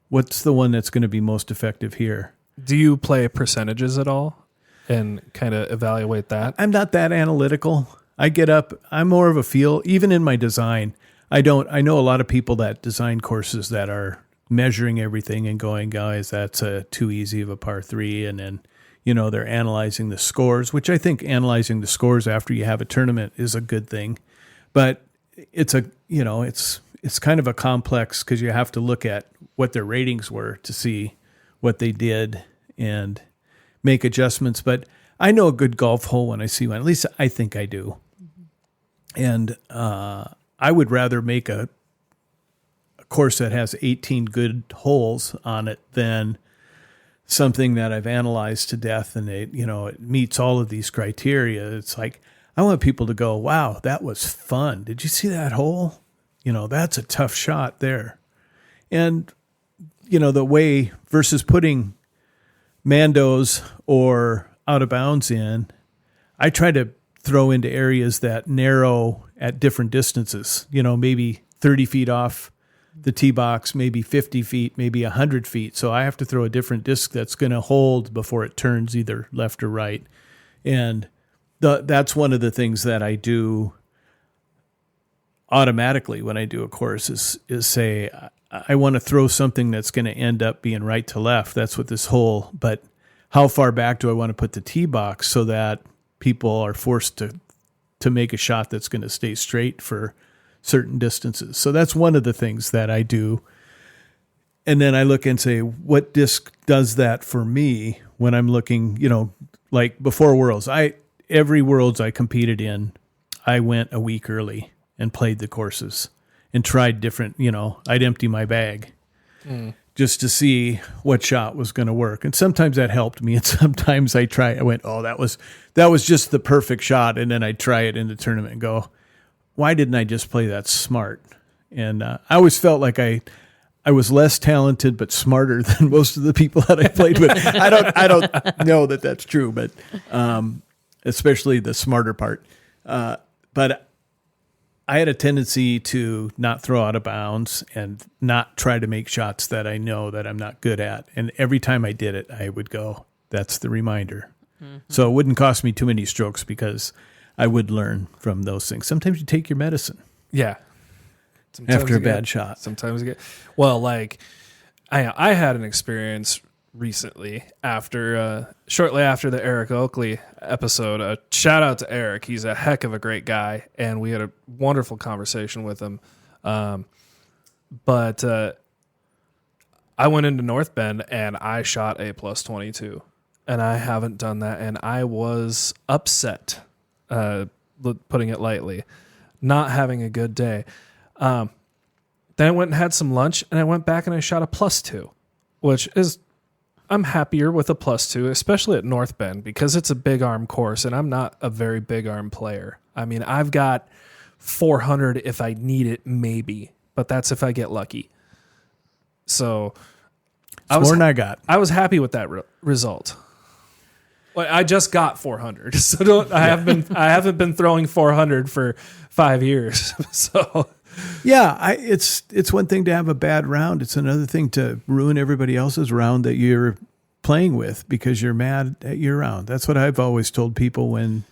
What's the one that's going to be most effective here? Do you play percentages at all and kind of evaluate that? I'm not that analytical. I get up, I'm more of a feel, even in my design. I know a lot of people that design courses that are measuring everything and going, guys, that's too easy of a par 3. And then, they're analyzing the scores, which I think analyzing the scores after you have a tournament is a good thing. But it's kind of a complex, because you have to look at what their ratings were to see what they did and make adjustments. But I know a good golf hole when I see one. At least I think I do. Mm-hmm. And I would rather make a course that has 18 good holes on it than something that I've analyzed to death and it meets all of these criteria. It's like, I want people to go, wow, that was fun. Did you see that hole? That's a tough shot there. And, the way versus putting Mandos or out of bounds in, I try to throw into areas that narrow at different distances, maybe 30 feet off the tee box, maybe 50 feet, maybe 100 feet. So I have to throw a different disc that's going to hold before it turns either left or right. And that's one of the things that I do automatically when I do a course is say, I want to throw something that's going to end up being right to left. That's what this hole, but how far back do I want to put the tee box so that people are forced to make a shot that's going to stay straight for certain distances. So that's one of the things that I do. And then I look and say, what disc does that for me when I'm looking, like before Worlds. Every Worlds I competed in, I went a week early and played the courses and tried different, I'd empty my bag just to see what shot was going to work. And sometimes that helped me. And sometimes I went, oh, that was just the perfect shot. And then I'd try it in the tournament and go, why didn't I just play that smart? And I always felt like I was less talented but smarter than most of the people that I played with. I don't know that that's true, but especially the smarter part. But I had a tendency to not throw out of bounds and not try to make shots that I know that I'm not good at. And every time I did it, I would go, that's the reminder. Mm-hmm. So it wouldn't cost me too many strokes because I would learn from those things. Sometimes you take your medicine. Yeah. Sometimes after a bad shot. Sometimes you get, well, like I had an experience recently shortly after the Eric Oakley episode. Shout out to Eric. He's a heck of a great guy. And we had a wonderful conversation with him. But I went into North Bend and I shot a plus 22 and I haven't done that. And I was upset, putting it lightly, not having a good day. Then I went and had some lunch and I went back and I shot a plus 2, which is, I'm happier with a plus 2, especially at North Bend because it's a big arm course and I'm not a very big arm player. I mean, I've got 400 if I need it, maybe. but that's if I get lucky. So I was happy with that result. Well, I just got 400, so I haven't been throwing 400 for 5 years. So yeah, it's one thing to have a bad round. It's another thing to ruin everybody else's round that you're playing with because you're mad at your round. That's what I've always told people when,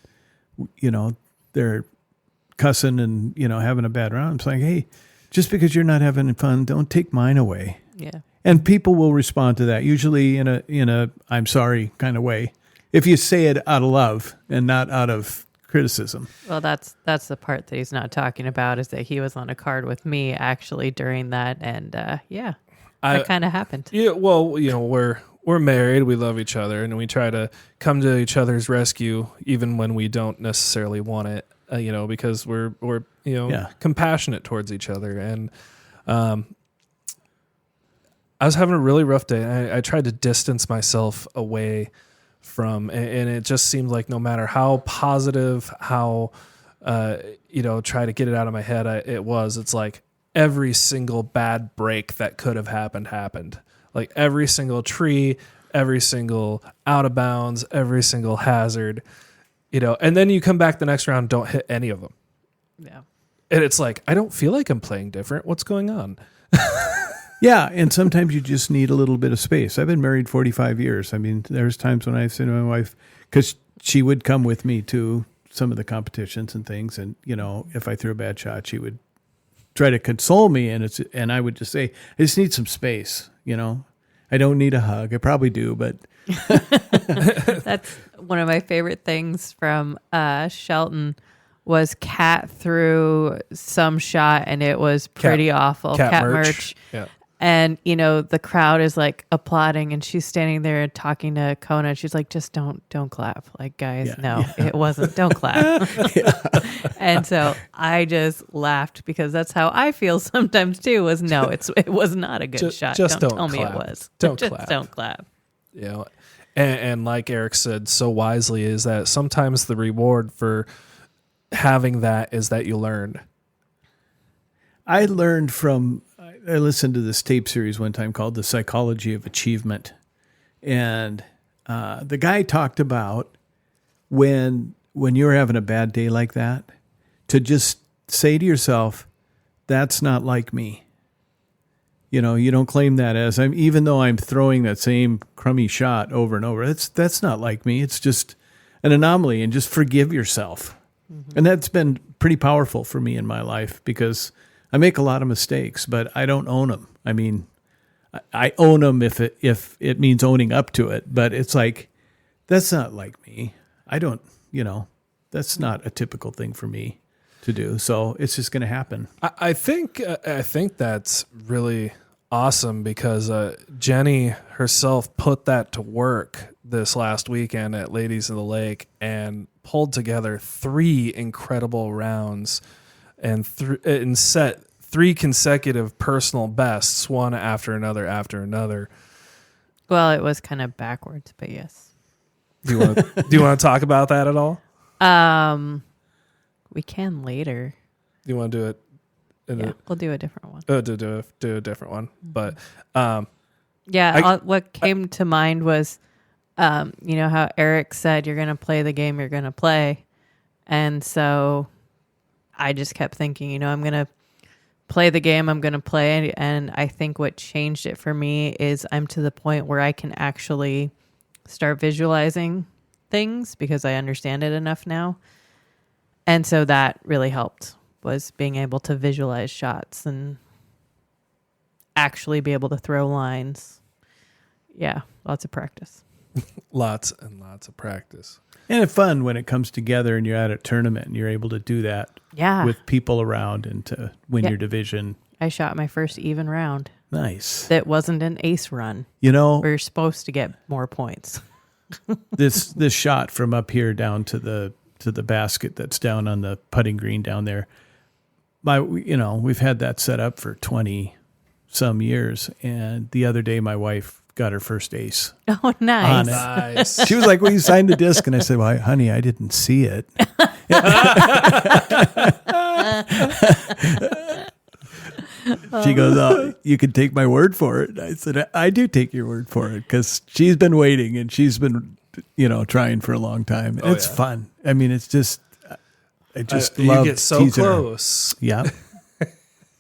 they're cussing and, having a bad round. It's like, hey, just because you're not having fun, don't take mine away. Yeah. And people will respond to that, usually in a I'm sorry kind of way, if you say it out of love and not out of criticism. Well, that's the part that he's not talking about, is that he was on a card with me actually during that, and that kind of happened. Yeah, well, we're married, we love each other, and we try to come to each other's rescue even when we don't necessarily want it, because we're compassionate towards each other. And I was having a really rough day. I tried to distance myself away from, and it just seemed like no matter how positive, how try to get it out of my head, it's like every single bad break that could have happened. Like every single tree, every single out of bounds, every single hazard, and then you come back the next round, don't hit any of them. Yeah. And it's like, I don't feel like I'm playing different. What's going on? Yeah, and sometimes you just need a little bit of space. I've been married 45 years. I mean, there's times when I say to my wife, because she would come with me to some of the competitions and things, and, if I threw a bad shot, she would try to console me, and I would just say, I just need some space, I don't need a hug. I probably do, but... That's one of my favorite things from Shelton was Kat threw some shot, and it was pretty awful. Kat merch. Yeah. And, the crowd is like applauding, and she's standing there talking to Kona. And she's like, just don't clap. Like, guys, it wasn't. Don't clap. And so I just laughed because that's how I feel sometimes too, it was not a good shot. Just don't tell clap. me it was. Don't just clap. Don't clap. And like Eric said so wisely, is that sometimes the reward for having that is that you learned. I listened to this tape series one time called The Psychology of Achievement. And the guy talked about when you're having a bad day like that, to just say to yourself, that's not like me. You don't claim that as even though I'm throwing that same crummy shot over and over, that's not like me. It's just an anomaly, and just forgive yourself. Mm-hmm. And that's been pretty powerful for me in my life because I make a lot of mistakes, but I don't own them. I mean, I own them if it means owning up to it, but it's like, that's not like me. I don't, that's not a typical thing for me to do. So it's just going to happen. I think that's really awesome because Jenny herself put that to work this last weekend at Ladies of the Lake and pulled together 3 incredible rounds and set 3 consecutive personal bests, one after another. Well, it was kind of backwards, but yes. Do you want to talk about that at all? We can later. Do you want to do it? We'll do a different one. Do a different one, but what came to mind was, how Eric said you're going to play the game you're going to play, and so I just kept thinking, I'm going to play the game I'm going to play, and I think what changed it for me is I'm to the point where I can actually start visualizing things because I understand it enough now, and so that really helped. Was being able to visualize shots and actually be able to throw lines. Yeah, lots of practice. Lots and lots of practice. And it's fun when it comes together and you're at a tournament and you're able to do that with people around and to win your division. I shot my first even round. Nice. That wasn't an ace run. We're supposed to get more points. this shot from up here down to the basket that's down on the putting green down there. We've had that set up for 20 some years, and the other day my wife got her first ace. Oh, nice. Nice. She was like, "Well, you signed the disc," and I said, "Well, honey, I didn't see it." She goes, "Oh, you can take my word for it." I said, "I do take your word for it because she's been waiting and she's been, trying for a long time. And it's fun. I mean, it's just, I just love you get so teasing her. close. Yeah.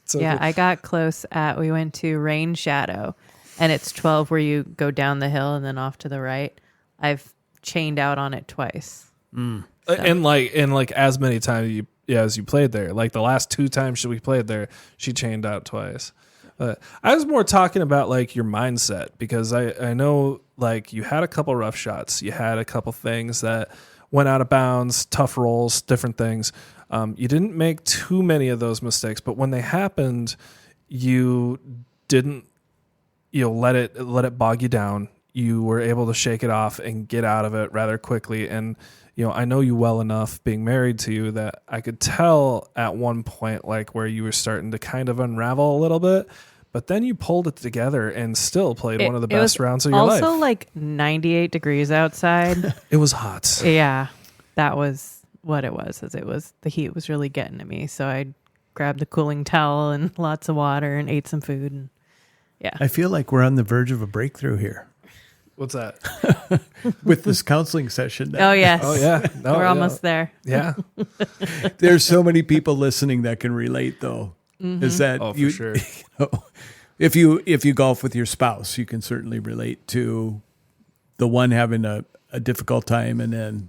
So Yeah, cool. I got close we went to Rain Shadow, and it's 12 where you go down the hill and then off to the right. I've chained out on it twice. And like as many times as you played there, like the last 2 times we played there, she chained out twice. I was more talking about like your mindset, because I know like you had a couple rough shots, you had a couple things that went out of bounds, tough rolls, different things. You didn't make too many of those mistakes, but when they happened, you didn't let it bog you down. You were able to shake it off and get out of it rather quickly. And I know you well enough, being married to you, that I could tell at one point like where you were starting to kind of unravel a little bit, but then you pulled it together and still played one of the best rounds of your life. Also like 98 degrees outside. It was hot. Yeah, that was what it was. The heat was really getting to me. So I grabbed a cooling towel and lots of water and ate some food. And yeah, I feel like we're on the verge of a breakthrough here What's that? with this counseling session. oh yes, Oh yeah, no, we're almost there. Yeah. There's so many people listening that can relate, though. Is that Oh, for sure. If you golf with your spouse, you can certainly relate to the one having a difficult time, and then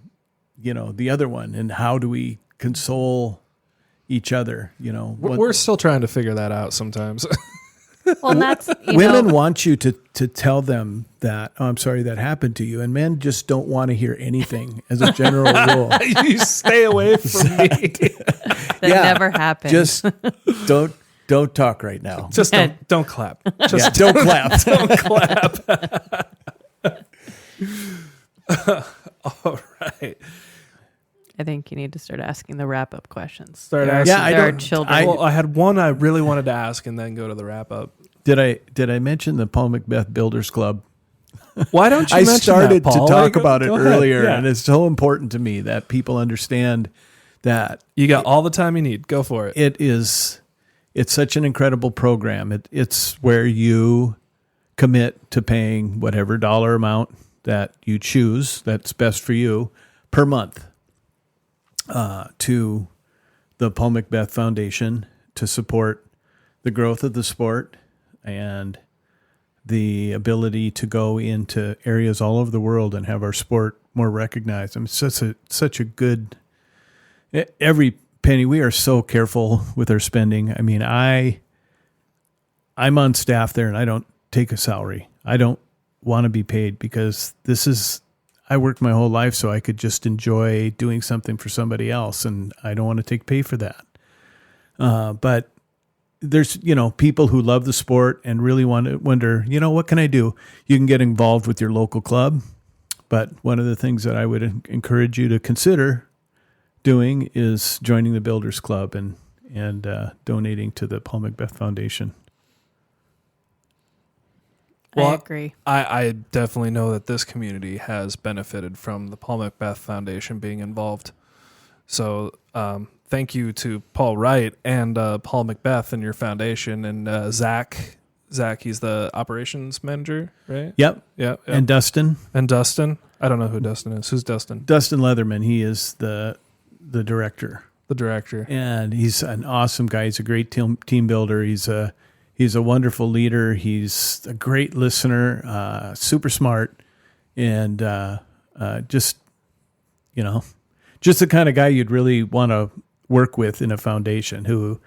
the other one, and how do we console each other? We're still trying to figure that out sometimes. Well, and that's women want you to tell them that, "Oh, I'm sorry that happened to you," and men just don't want to hear anything as a general rule. You stay away from me. that never happened. Just don't talk right now. Just don't clap. Just Don't clap. don't clap. All right. I think you need to start asking the wrap-up questions. Start There are- asking- Yeah, I there are don't- children. Well, I had one I really wanted to ask, and then go to the wrap up. Did I mention the Paul Macbeth Builders Club? Why don't you? I mention started that, Paul? to talk about it Go ahead. earlier, Yeah. and it's so important to me that people understand that You got all the time you need. Go for it. it's such an incredible program. It's where you commit to paying whatever dollar amount that you choose that's best for you per month to the Paul Macbeth Foundation to support the growth of the sport and the ability to go into areas all over the world and have our sport more recognized. I mean, it's such a good, every penny. We are so careful with our spending. I mean, I'm on staff there and I don't take a salary. I don't want to be paid because I worked my whole life so I could just enjoy doing something for somebody else, and I don't want to take pay for that. But there's, people who love the sport and really want to wonder, what can I do? You can get involved with your local club, but one of the things that I would encourage you to consider doing is joining the Builders Club and donating to the Paul Macbeth Foundation. Well, I agree. I definitely know that this community has benefited from the Paul Macbeth Foundation being involved. So thank you to Paul Wright and Paul Macbeth and your foundation, and Zach. Zach, he's the operations manager, right? Yep. Yeah. And Dustin. And Dustin. I don't know who Dustin is. Who's Dustin? Dustin Leatherman. He is the director. The director. And he's an awesome guy. He's a great team builder. He's a wonderful leader. He's a great listener, super smart, and just the kind of guy you'd really want to work with in a foundation, who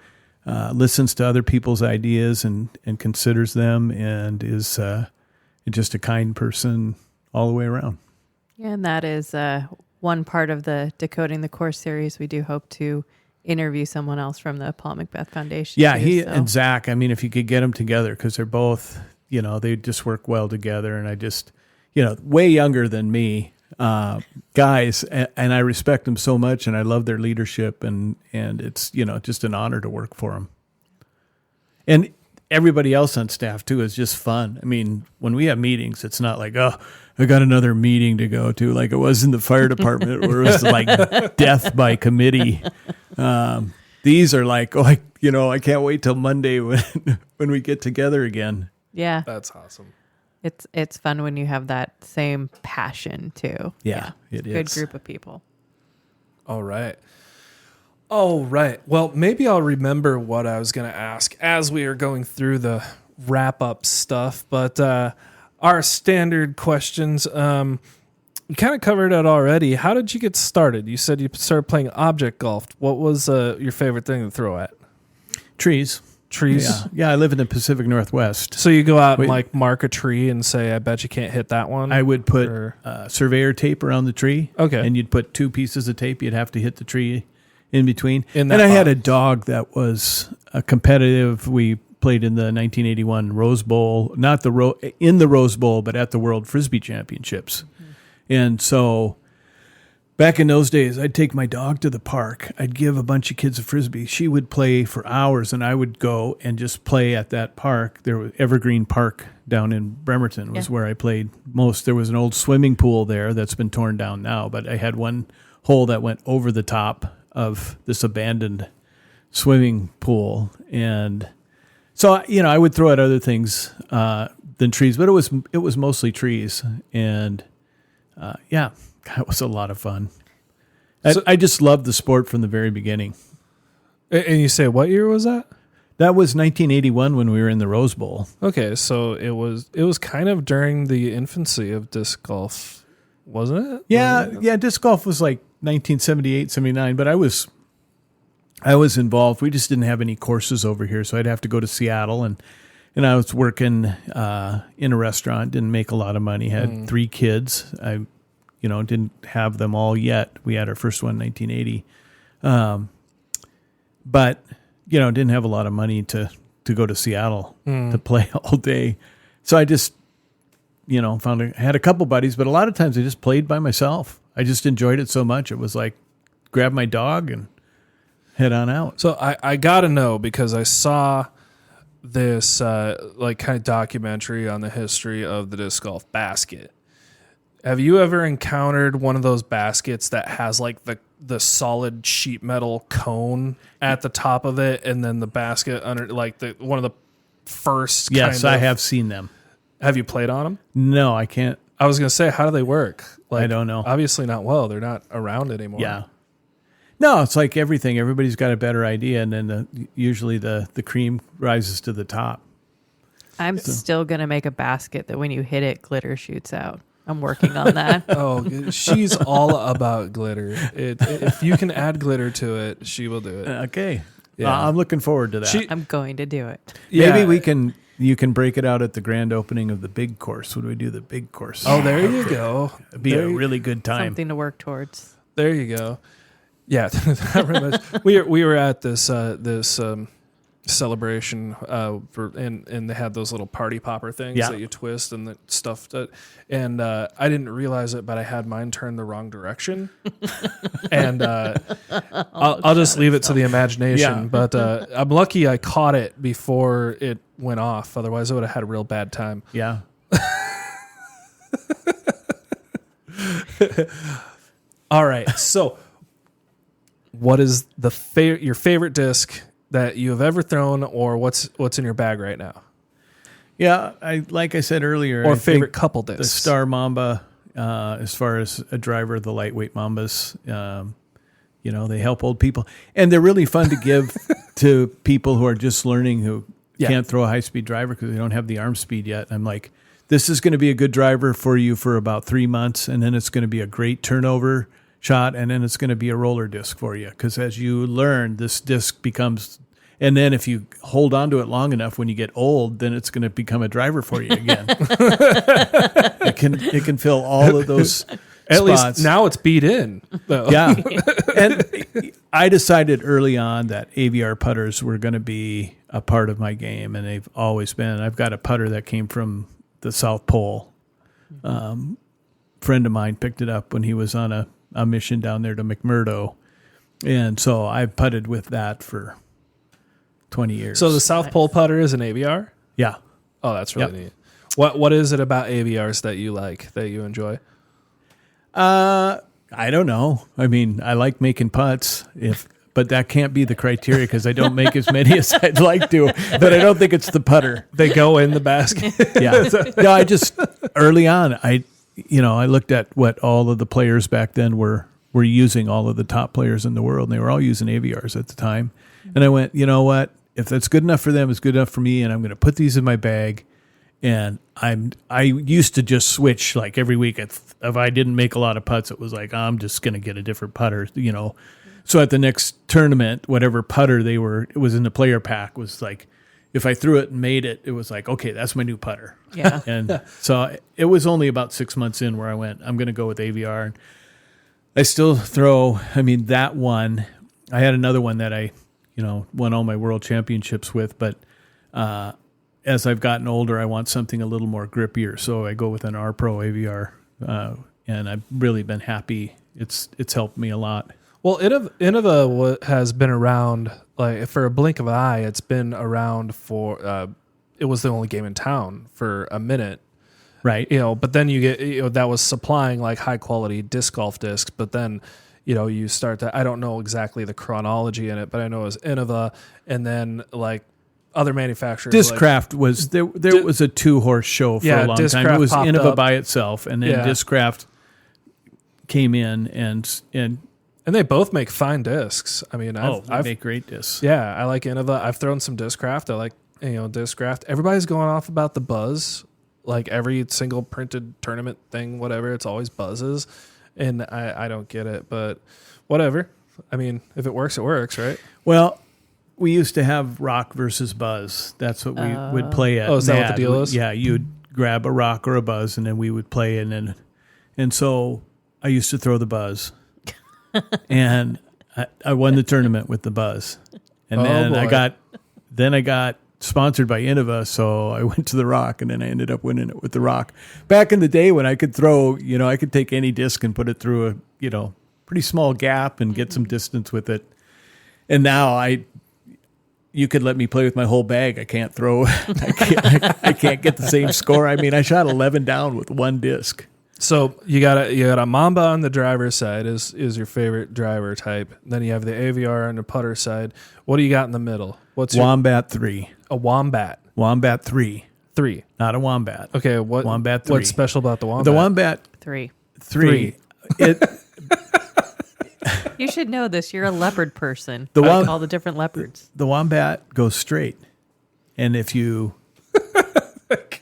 listens to other people's ideas and considers them, and is just a kind person all the way around. Yeah, and that is one part of the Decoding the Course series. We do hope to interview someone else from the Paul Macbeth Foundation. Yeah, too, and Zach, I mean, if you could get them together, because they're both, they just work well together. And I just, way younger than me, guys, and I respect them so much, and I love their leadership, and it's, just an honor to work for them. And everybody else on staff too is just fun. I mean, when we have meetings, it's not like, oh, I got another meeting to go to, like it was in the fire department where it was like death by committee. These are like, I can't wait till Monday when we get together again. Yeah. That's awesome. It's fun when you have that same passion too. Yeah, it is. Good group of people. All right. Well, maybe I'll remember what I was going to ask as we are going through the wrap-up stuff. But our standard questions, you kind of covered it already. How did you get started? You said you started playing object golf. What was your favorite thing to throw at? Trees. Yeah, I live in the Pacific Northwest. So you go out and like mark a tree and say, I bet you can't hit that one? I would put surveyor tape around the tree. Okay. And you'd put 2 pieces of tape. You'd have to hit the tree in between. And I had a dog that was competitive. We played in the 1981 Rose Bowl, not in the Rose Bowl, but at the World Frisbee Championships. Mm-hmm. And so back in those days, I'd take my dog to the park. I'd give a bunch of kids a Frisbee. She would play for hours, and I would go and just play at that park. There was Evergreen Park down in Bremerton was where I played most. There was an old swimming pool there that's been torn down now, but I had one hole that went over the top of this abandoned swimming pool. And so, I would throw at other things than trees, but it was mostly trees. And that was a lot of fun. I just loved the sport from the very beginning. And you say, what year was that? That was 1981 when we were in the Rose Bowl. Okay, so it was kind of during the infancy of disc golf, wasn't it? Yeah, disc golf was like 1978, 79, but I was involved. We just didn't have any courses over here, so I'd have to go to Seattle, and I was working in a restaurant, didn't make a lot of money, had 3 kids. I didn't have them all yet. We had our first one in 1980. But, didn't have a lot of money to go to Seattle to play all day. So I just, had a couple buddies, but a lot of times I just played by myself. I just enjoyed it so much. It was like grab my dog and head on out. So I got to know, because I saw this kind of documentary on the history of the disc golf basket. Have you ever encountered one of those baskets that has like the solid sheet metal cone at the top of it, and then the basket under, like one of the first? Yes, I have seen them. Have you played on them? No, I can't. I was going to say, how do they work? I don't know. Obviously not well. They're not around anymore. Yeah. No, it's like everything. Everybody's got a better idea, and then usually the cream rises to the top. I'm still going to make a basket that when you hit it, glitter shoots out. I'm working on that. Oh, she's all about glitter. If you can add glitter to it, she will do it. Okay. Yeah. I'm looking forward to that. I'm going to do it. Maybe you can break it out at the grand opening of the big course when we do the big course. Oh, there you go. It'd be a really good time. Something to work towards. There you go. Yeah, we were at this celebration and they had those little party popper things that you twist and that stuff. And I didn't realize it, but I had mine turned the wrong direction. And I'll just leave it to the imagination. Yeah. But I'm lucky I caught it before it went off. Otherwise, I would have had a real bad time. Yeah. All right. So, what is your favorite disc that you have ever thrown, or what's in your bag right now? Yeah, like I said earlier, or favorite couple discs. The Star Mamba, as far as a driver, the lightweight Mambas, they help old people, and they're really fun to give to people who are just learning, who can't throw a high-speed driver because they don't have the arm speed yet. I'm like, this is going to be a good driver for you for about 3 months, and then it's going to be a great turnover shot, and then it's going to be a roller disc for you, because as you learn, this disc becomes, and then if you hold on to it long enough, when you get old, then it's going to become a draw for you again. It can fill all of those At spots. least now it's beat in, though. Yeah. And I decided early on that AVR putters were going to be a part of my game, and they've always been. I've got a putter that came from the South Pole. Friend of mine picked it up when he was on a mission down there to McMurdo. And so I've putted with that for 20 years. So the South Pole putter is an AVR? Yeah. Oh, that's really neat. What is it about AVRs that you like, that you enjoy? I don't know. I mean, I like making putts. but that can't be the criteria because I don't make as many as I'd like to. But I don't think it's the putter. They go in the basket. Yeah. No, I just early on, I looked at what all of the players back then were using, all of the top players in the world, and they were all using AVRs at the time. And I went, you know what? If that's good enough for them, it's good enough for me, and I'm going to put these in my bag. And I used to just switch like every week. If I didn't make a lot of putts, it was like, I'm just going to get a different putter, So at the next tournament, whatever putter it was in the player pack, was like, if I threw it and made it, it was like, okay, that's my new putter. Yeah. And so it was only about 6 months in where I went, I'm going to go with AVR. And I still throw, that one, I had another one that I, won all my world championships with, but as I've gotten older, I want something a little more grippier. So I go with an R Pro AVR, and I've really been happy. It's helped me a lot. Well, Innova has been around, like for a blink of an eye. It's been around for. It was the only game in town for a minute, right? But then you get that was supplying like high quality disc golf discs. But then, you start to. I don't know exactly the chronology in it, but I know it was Innova, and then like other manufacturers. Discraft was there. There was a 2-horse show for a long time. It was Innova by itself, and then Discraft came in and they both make fine discs. They make great discs. Yeah, I like Innova. I've thrown some Discraft. I like Discraft. Everybody's going off about the buzz. Like every single printed tournament thing, whatever, it's always buzzes, and I don't get it. But whatever. If it works, it works, right? Well, we used to have rock versus buzz. That's what we would play at. Oh, is that what the deal is? Yeah, you'd grab a rock or a buzz, and then we would play, and so I used to throw the buzz. And I won the tournament with the buzz, and then I got sponsored by Innova, so I went to the rock, and then I ended up winning it with the rock. Back in the day when I could throw, I could take any disc and put it through a pretty small gap and get some distance with it. And now you could let me play with my whole bag. I can't throw. I can't get the same score. I shot 11 down with one disc. So you got a Mamba on the driver's side is your favorite driver type. Then you have the AVR on the putter side. What do you got in the middle? What's Wombat 3? A Wombat. Wombat 3. 3. Not a Wombat. Okay, Wombat 3. What's special about the Wombat? The Wombat 3. You should know this. You're a leopard person. All the different leopards. The Wombat goes straight, and if you put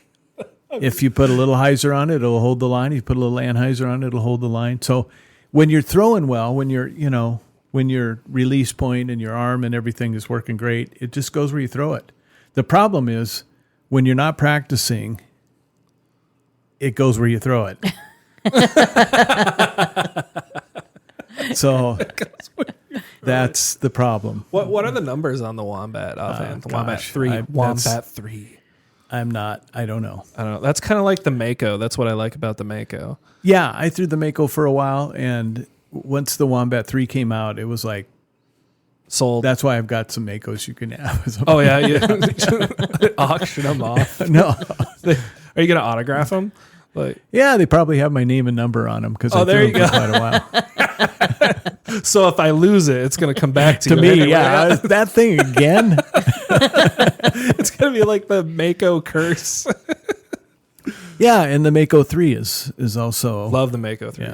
a little hyzer on it, it'll hold the line. If you put a little anhyzer on it, it'll hold the line. So when you're throwing well, when your release point and your arm and everything is working great, it just goes where you throw it. The problem is when you're not practicing, it goes where you throw it. So that's the problem. What are the numbers on the Wombat offhand? The Wombat 3. Wombat 3. I don't know. That's kind of like the Mako. That's what I like about the Mako. Yeah, I threw the Mako for a while, and once the Wombat 3 came out, it was like sold. That's why I've got some Makos you can have. Oh, yeah. Auction them off. No. Are you going to autograph them? Yeah, they probably have my name and number on them because I threw them for quite a while. So if I lose it, it's going to come back to you. To me, anyway. Yeah. That thing again? It's going to be like the Mako curse. Yeah, and the Mako 3 is also... Love the Mako 3.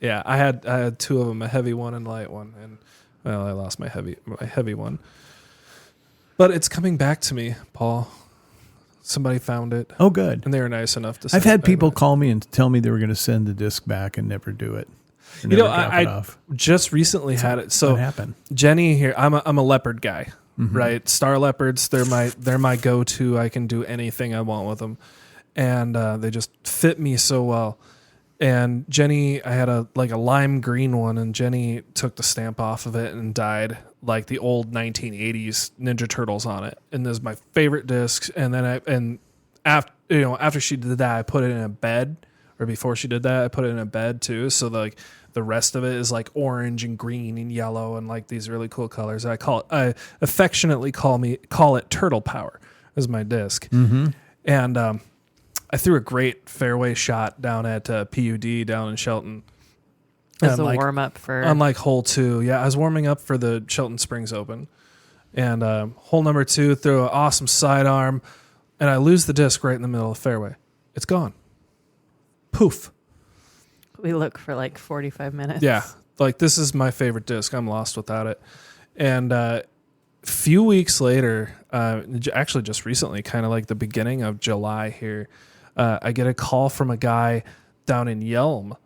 Yeah. I had two of them, a heavy one and a light one, and I lost my heavy one. But it's coming back to me, Paul. Somebody found it. Oh, good. And they were nice enough to send I've had it back people back. call me and tell me they were going to send the disc back and never do it. I just recently had it. So what happened? Jenny here, I'm a leopard guy, right? Star leopards, they're my go-to. I can do anything I want with them. And they just fit me so well. And Jenny, I had a lime green one, and Jenny took the stamp off of it and dyed like the old 1980s Ninja Turtles on it. And this is my favorite disc. And then after she did that, I put it in a bed, or before she did that, I put it in a bed too. So the rest of it is like orange and green and yellow and like these really cool colors. I affectionately call it Turtle Power as my disc. Mm-hmm. And I threw a great fairway shot down at PUD down in Shelton. As a warm up for on like hole 2. Yeah, I was warming up for the Shelton Springs Open, and hole number 2, throw an awesome sidearm, and I lose the disc right in the middle of the fairway. It's gone. Poof. we look for like 45 minutes. Yeah, like this is my favorite disc. I'm lost without it. And few weeks later, actually just recently, kind of like the beginning of July here, I get a call from a guy down in Yelm.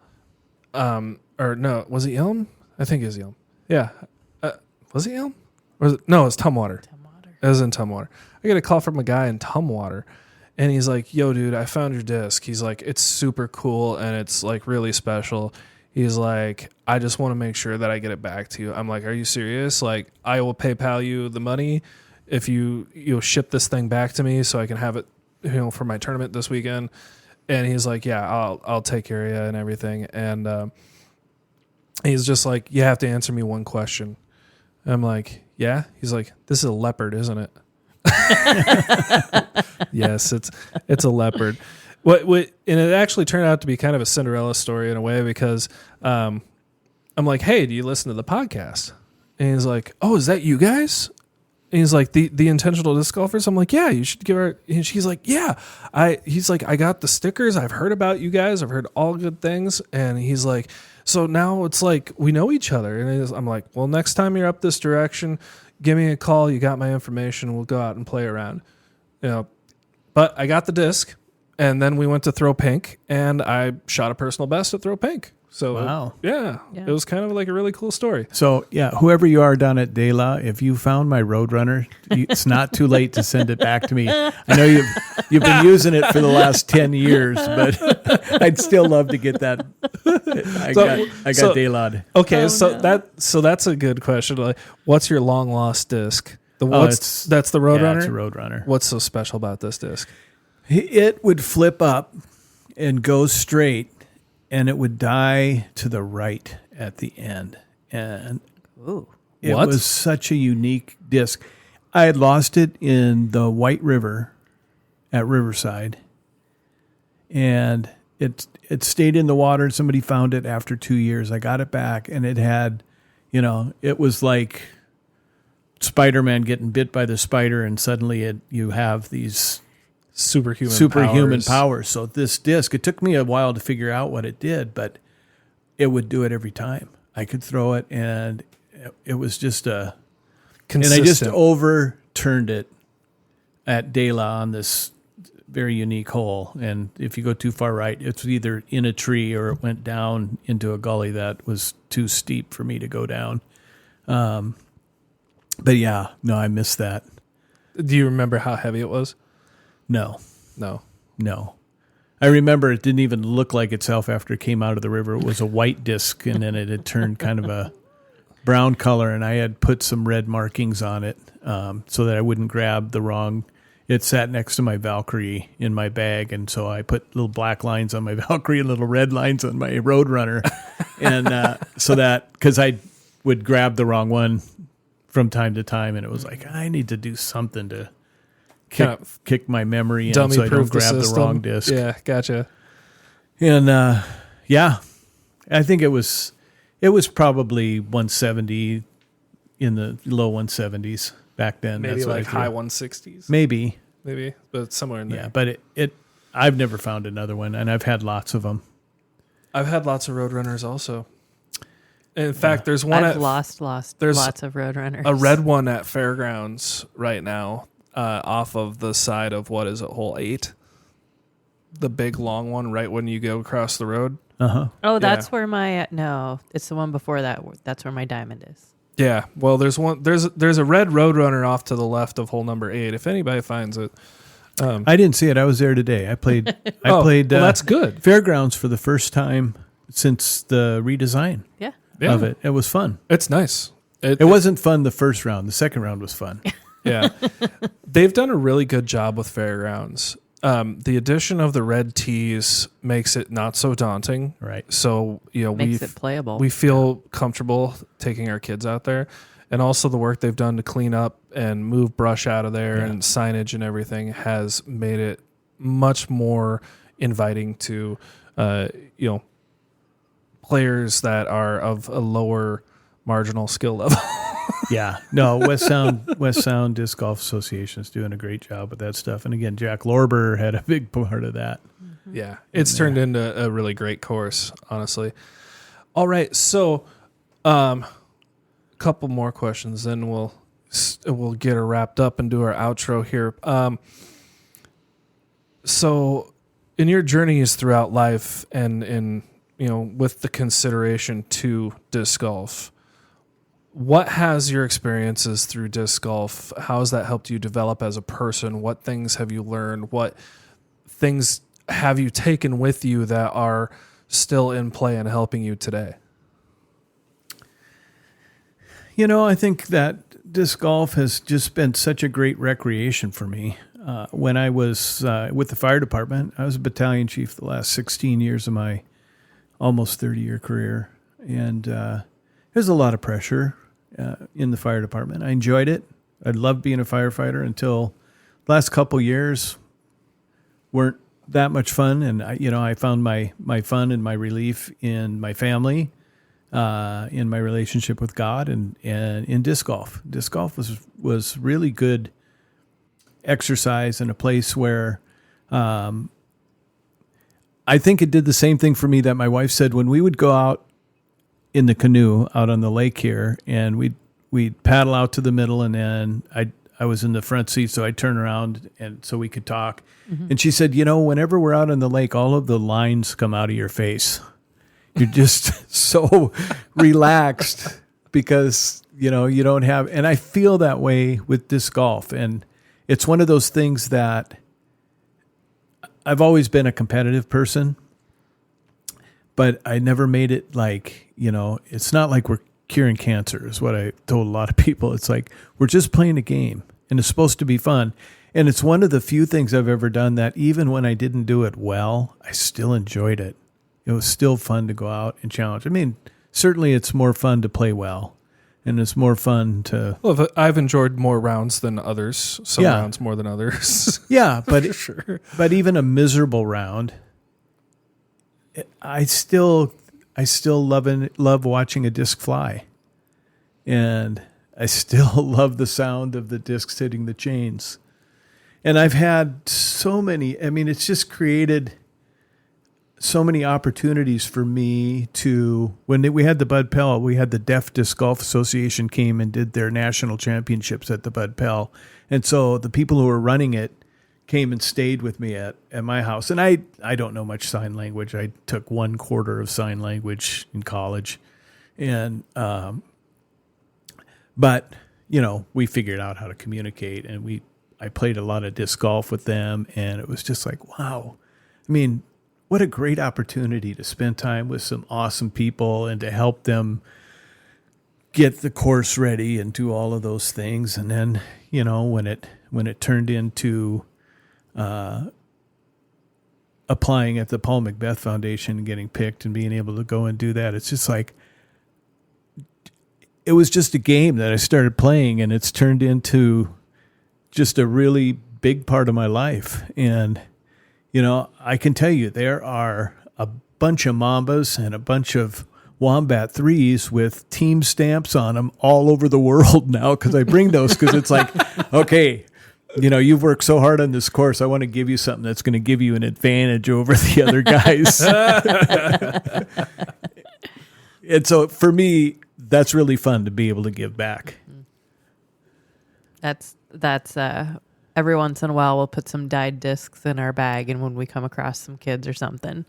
Or no, was it Yelm? I think it was Yelm. Yeah. Was it Yelm? Or was it? No, it was Tumwater. It was in Tumwater. I get a call from a guy in Tumwater, and he's like, yo, dude, I found your disc. He's like, it's super cool, and it's like really special. He's like, I just want to make sure that I get it back to you. I'm like, are you serious? Like, I will PayPal you the money if you'll ship this thing back to me so I can have it, for my tournament this weekend. And he's like, yeah, I'll take care of you and everything. And he's just like, you have to answer me one question. I'm like, yeah. He's like, this is a leopard, isn't it? Yes, it's a leopard. What and it actually turned out to be kind of a Cinderella story in a way, because I'm like, hey, do you listen to the podcast? And he's like, oh, is that you guys? And he's like, the intentional disc golfers. I'm like, yeah, you should give her. And she's like, yeah. He's like, I got the stickers. I've heard about you guys. I've heard all good things. And he's like, so now it's like we know each other. And I'm like, well, next time you're up this direction, give me a call. You got my information. We'll go out and play around. But I got the disc, and then we went to throw pink, and I shot a personal best at throw pink. So wow. Yeah, it was kind of like a really cool story. So yeah, whoever you are down at De La, if you found my Roadrunner, it's not too late to send it back to me. I know you've been using it for the last 10 years, but I'd still love to get that. I got De La. Okay, that's a good question. Like, what's your long lost disc? That's the Roadrunner. Yeah, it's a Roadrunner. What's so special about this disc? It would flip up and go straight, and it would die to the right at the end. And it was such a unique disc. I had lost it in the White River at Riverside, and it stayed in the water, and somebody found it after 2 years. I got it back, and it had, it was like Spider-Man getting bit by the spider, and suddenly you have these superhuman powers. So this disc, it took me a while to figure out what it did, but it would do it every time. I could throw it, and it was just consistent. And I just overturned it at De La on this very unique hole. And if you go too far right, it's either in a tree or it went down into a gully that was too steep for me to go down. But yeah, no, I missed that. Do you remember how heavy it was? No. I I remember it didn't even look like itself after it came out of the river. It was a white disc, and then it had turned kind of a brown color, and I had put some red markings on it so that I wouldn't grab the wrong. It sat next to my Valkyrie in my bag, and so I put little black lines on my Valkyrie and little red lines on my Roadrunner, and so that, because I would grab the wrong one from time to time, and it was like, I need to do something to kick my memory in so I don't grab the wrong disc. Yeah, gotcha. And yeah, I think it was probably 170 in the low 170s back then. Maybe that's like high 160s. Maybe, but somewhere in there. Yeah, but I've never found another one, and I've had lots of them. I've had lots of Roadrunners also. In fact, there's one. I've lost lots of Roadrunners. A red one at Fairgrounds right now, off of the side of what is it, hole 8? The big long one, right when you go across the road. Oh, that's where my no, it's the one before that. That's where my diamond is. Yeah, well, there's one. There's a red Roadrunner off to the left of hole number 8. If anybody finds it, I didn't see it. I was there today. I played. Well, that's good. Fairgrounds for the first time since the redesign. Yeah. Of it. It was fun. It's nice. It wasn't fun the first round. The second round was fun. Yeah. They've done a really good job with Fairgrounds. The addition of the red tees makes it not so daunting. Right. So, makes it playable. We feel comfortable taking our kids out there. And also the work they've done to clean up and move brush out of there and signage and everything has made it much more inviting to, players that are of a lower marginal skill level. Yeah, no, West Sound Disc Golf Association is doing a great job with that stuff. And again, Jack Lorber had a big part of that. Yeah, it's turned into a really great course, honestly. All right, so a couple more questions, then we'll get her wrapped up and do our outro here. So in your journeys throughout life and in, with the consideration to disc golf, what has your experiences through disc golf, how has that helped you develop as a person? What things have you learned? What things have you taken with you that are still in play and helping you today? I think that disc golf has just been such a great recreation for me. When I was with the fire department, I was a battalion chief the last 16 years of my almost 30-year career. And there's a lot of pressure in the fire department. I enjoyed it. I loved being a firefighter until the last couple years weren't that much fun. And I found my fun and my relief in my family, in my relationship with God, and in disc golf. Disc golf was really good exercise and a place where I think it did the same thing for me that my wife said when we would go out in the canoe out on the lake here, and we'd paddle out to the middle, and then I was in the front seat, so I'd turn around and so we could talk. Mm-hmm. And she said, whenever we're out on the lake, all of the lines come out of your face. You're just so relaxed because, you don't have, and I feel that way with disc golf. And it's one of those things that I've always been a competitive person, but I never made it like, it's not like we're curing cancer is what I told a lot of people. It's like, we're just playing a game and it's supposed to be fun. And it's one of the few things I've ever done that even when I didn't do it well, I still enjoyed it. It was still fun to go out and challenge. I mean, certainly it's more fun to play well, and it's more fun to... Well, I've enjoyed more rounds than others. Some rounds more than others. Yeah, but sure. But even a miserable round, I still love watching a disc fly, and I still love the sound of the discs hitting the chains. And I've had so many. I mean, it's just created so many opportunities for me to, when we had the Bud Pell, we had the Deaf Disc Golf Association came and did their national championships at the Bud Pell. And so the people who were running it came and stayed with me at my house. And I don't know much sign language. I took 1/4 of sign language in college. And, but, we figured out how to communicate, and I played a lot of disc golf with them, and it was just like, wow. I mean, what a great opportunity to spend time with some awesome people and to help them get the course ready and do all of those things. And then, when it turned into applying at the Paul Macbeth Foundation and getting picked and being able to go and do that, it's just like, it was just a game that I started playing, and it's turned into just a really big part of my life. And I can tell you there are a bunch of Mambas and a bunch of Wombat 3s with team stamps on them all over the world now, because I bring those because it's like, okay, you've worked so hard on this course. I want to give you something that's going to give you an advantage over the other guys. And so for me, that's really fun to be able to give back. That's every once in a while we'll put some dyed discs in our bag, and when we come across some kids or something,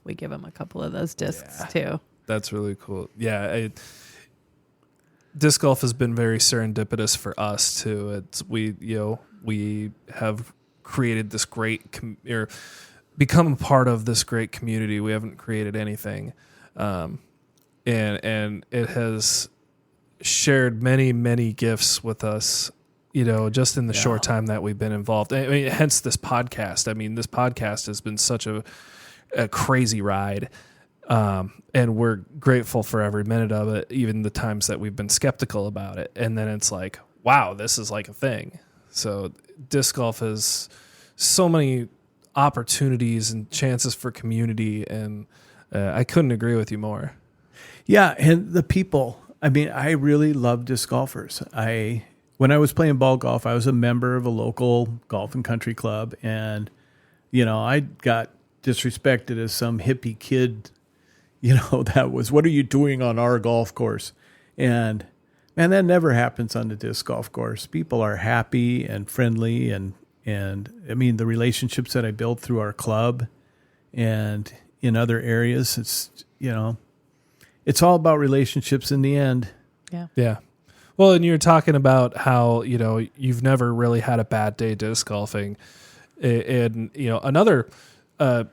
we give them a couple of those discs too. That's really cool. Yeah, disc golf has been very serendipitous for us too. We have created this great or become a part of this great community. We haven't created anything, and it has shared many gifts with us. Just in the short time that we've been involved. I mean, hence this podcast. I mean, this podcast has been such a crazy ride. And we're grateful for every minute of it, even the times that we've been skeptical about it. And then it's like, wow, this is like a thing. So disc golf has so many opportunities and chances for community. And I couldn't agree with you more. Yeah, and the people. I mean, I really love disc golfers. When I was playing ball golf, I was a member of a local golf and country club, and I got disrespected as some hippie kid. That was, what are you doing on our golf course? And man, that never happens on the disc golf course. People are happy and friendly, and I mean, the relationships that I built through our club and in other areas, it's all about relationships in the end. Yeah. Well, and you're talking about how, you've never really had a bad day disc golfing. And, another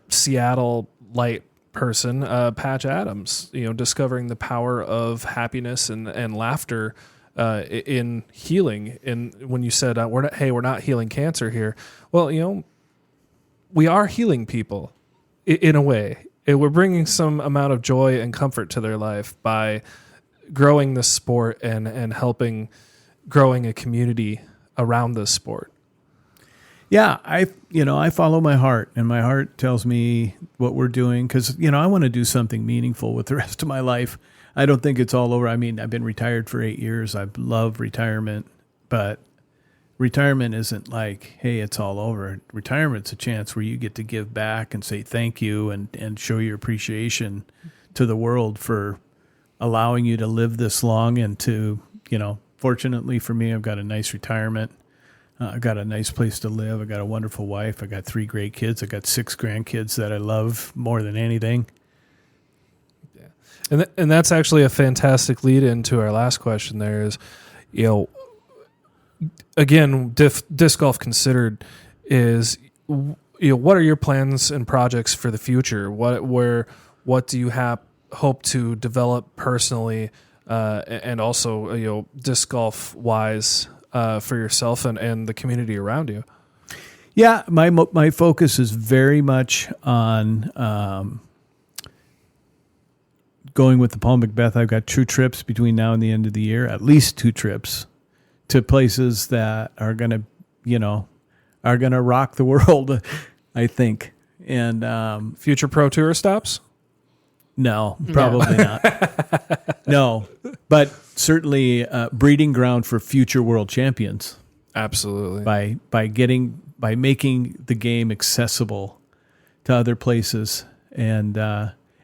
Seattle light person, Patch Adams, discovering the power of happiness and laughter in healing. And when you said, we're not healing cancer here. Well, we are healing people in a way. We're bringing some amount of joy and comfort to their life by growing this sport and helping growing a community around this sport. Yeah, I follow my heart, and my heart tells me what we're doing because, I want to do something meaningful with the rest of my life. I don't think it's all over. I mean, I've been retired for 8 years. I love retirement, but retirement isn't like, hey, it's all over. Retirement's a chance where you get to give back and say thank you and show your appreciation to the world for allowing you to live this long and to, fortunately for me, I've got a nice retirement. I got a nice place to live. I got a wonderful wife. I got 3 great kids. I got 6 grandkids that I love more than anything. Yeah. And that's actually a fantastic lead into our last question there is, again, disc golf considered is, what are your plans and projects for the future? What do you hope to develop personally, and also, disc golf wise, for yourself and the community around you? Yeah, my focus is very much on going with the Paul Macbeth. I've got 2 trips between now and the end of the year, at least 2 trips to places that are gonna rock the world, I think. And future Pro Tour stops? No, probably not. No, but certainly breeding ground for future world champions. Absolutely. By making the game accessible to other places and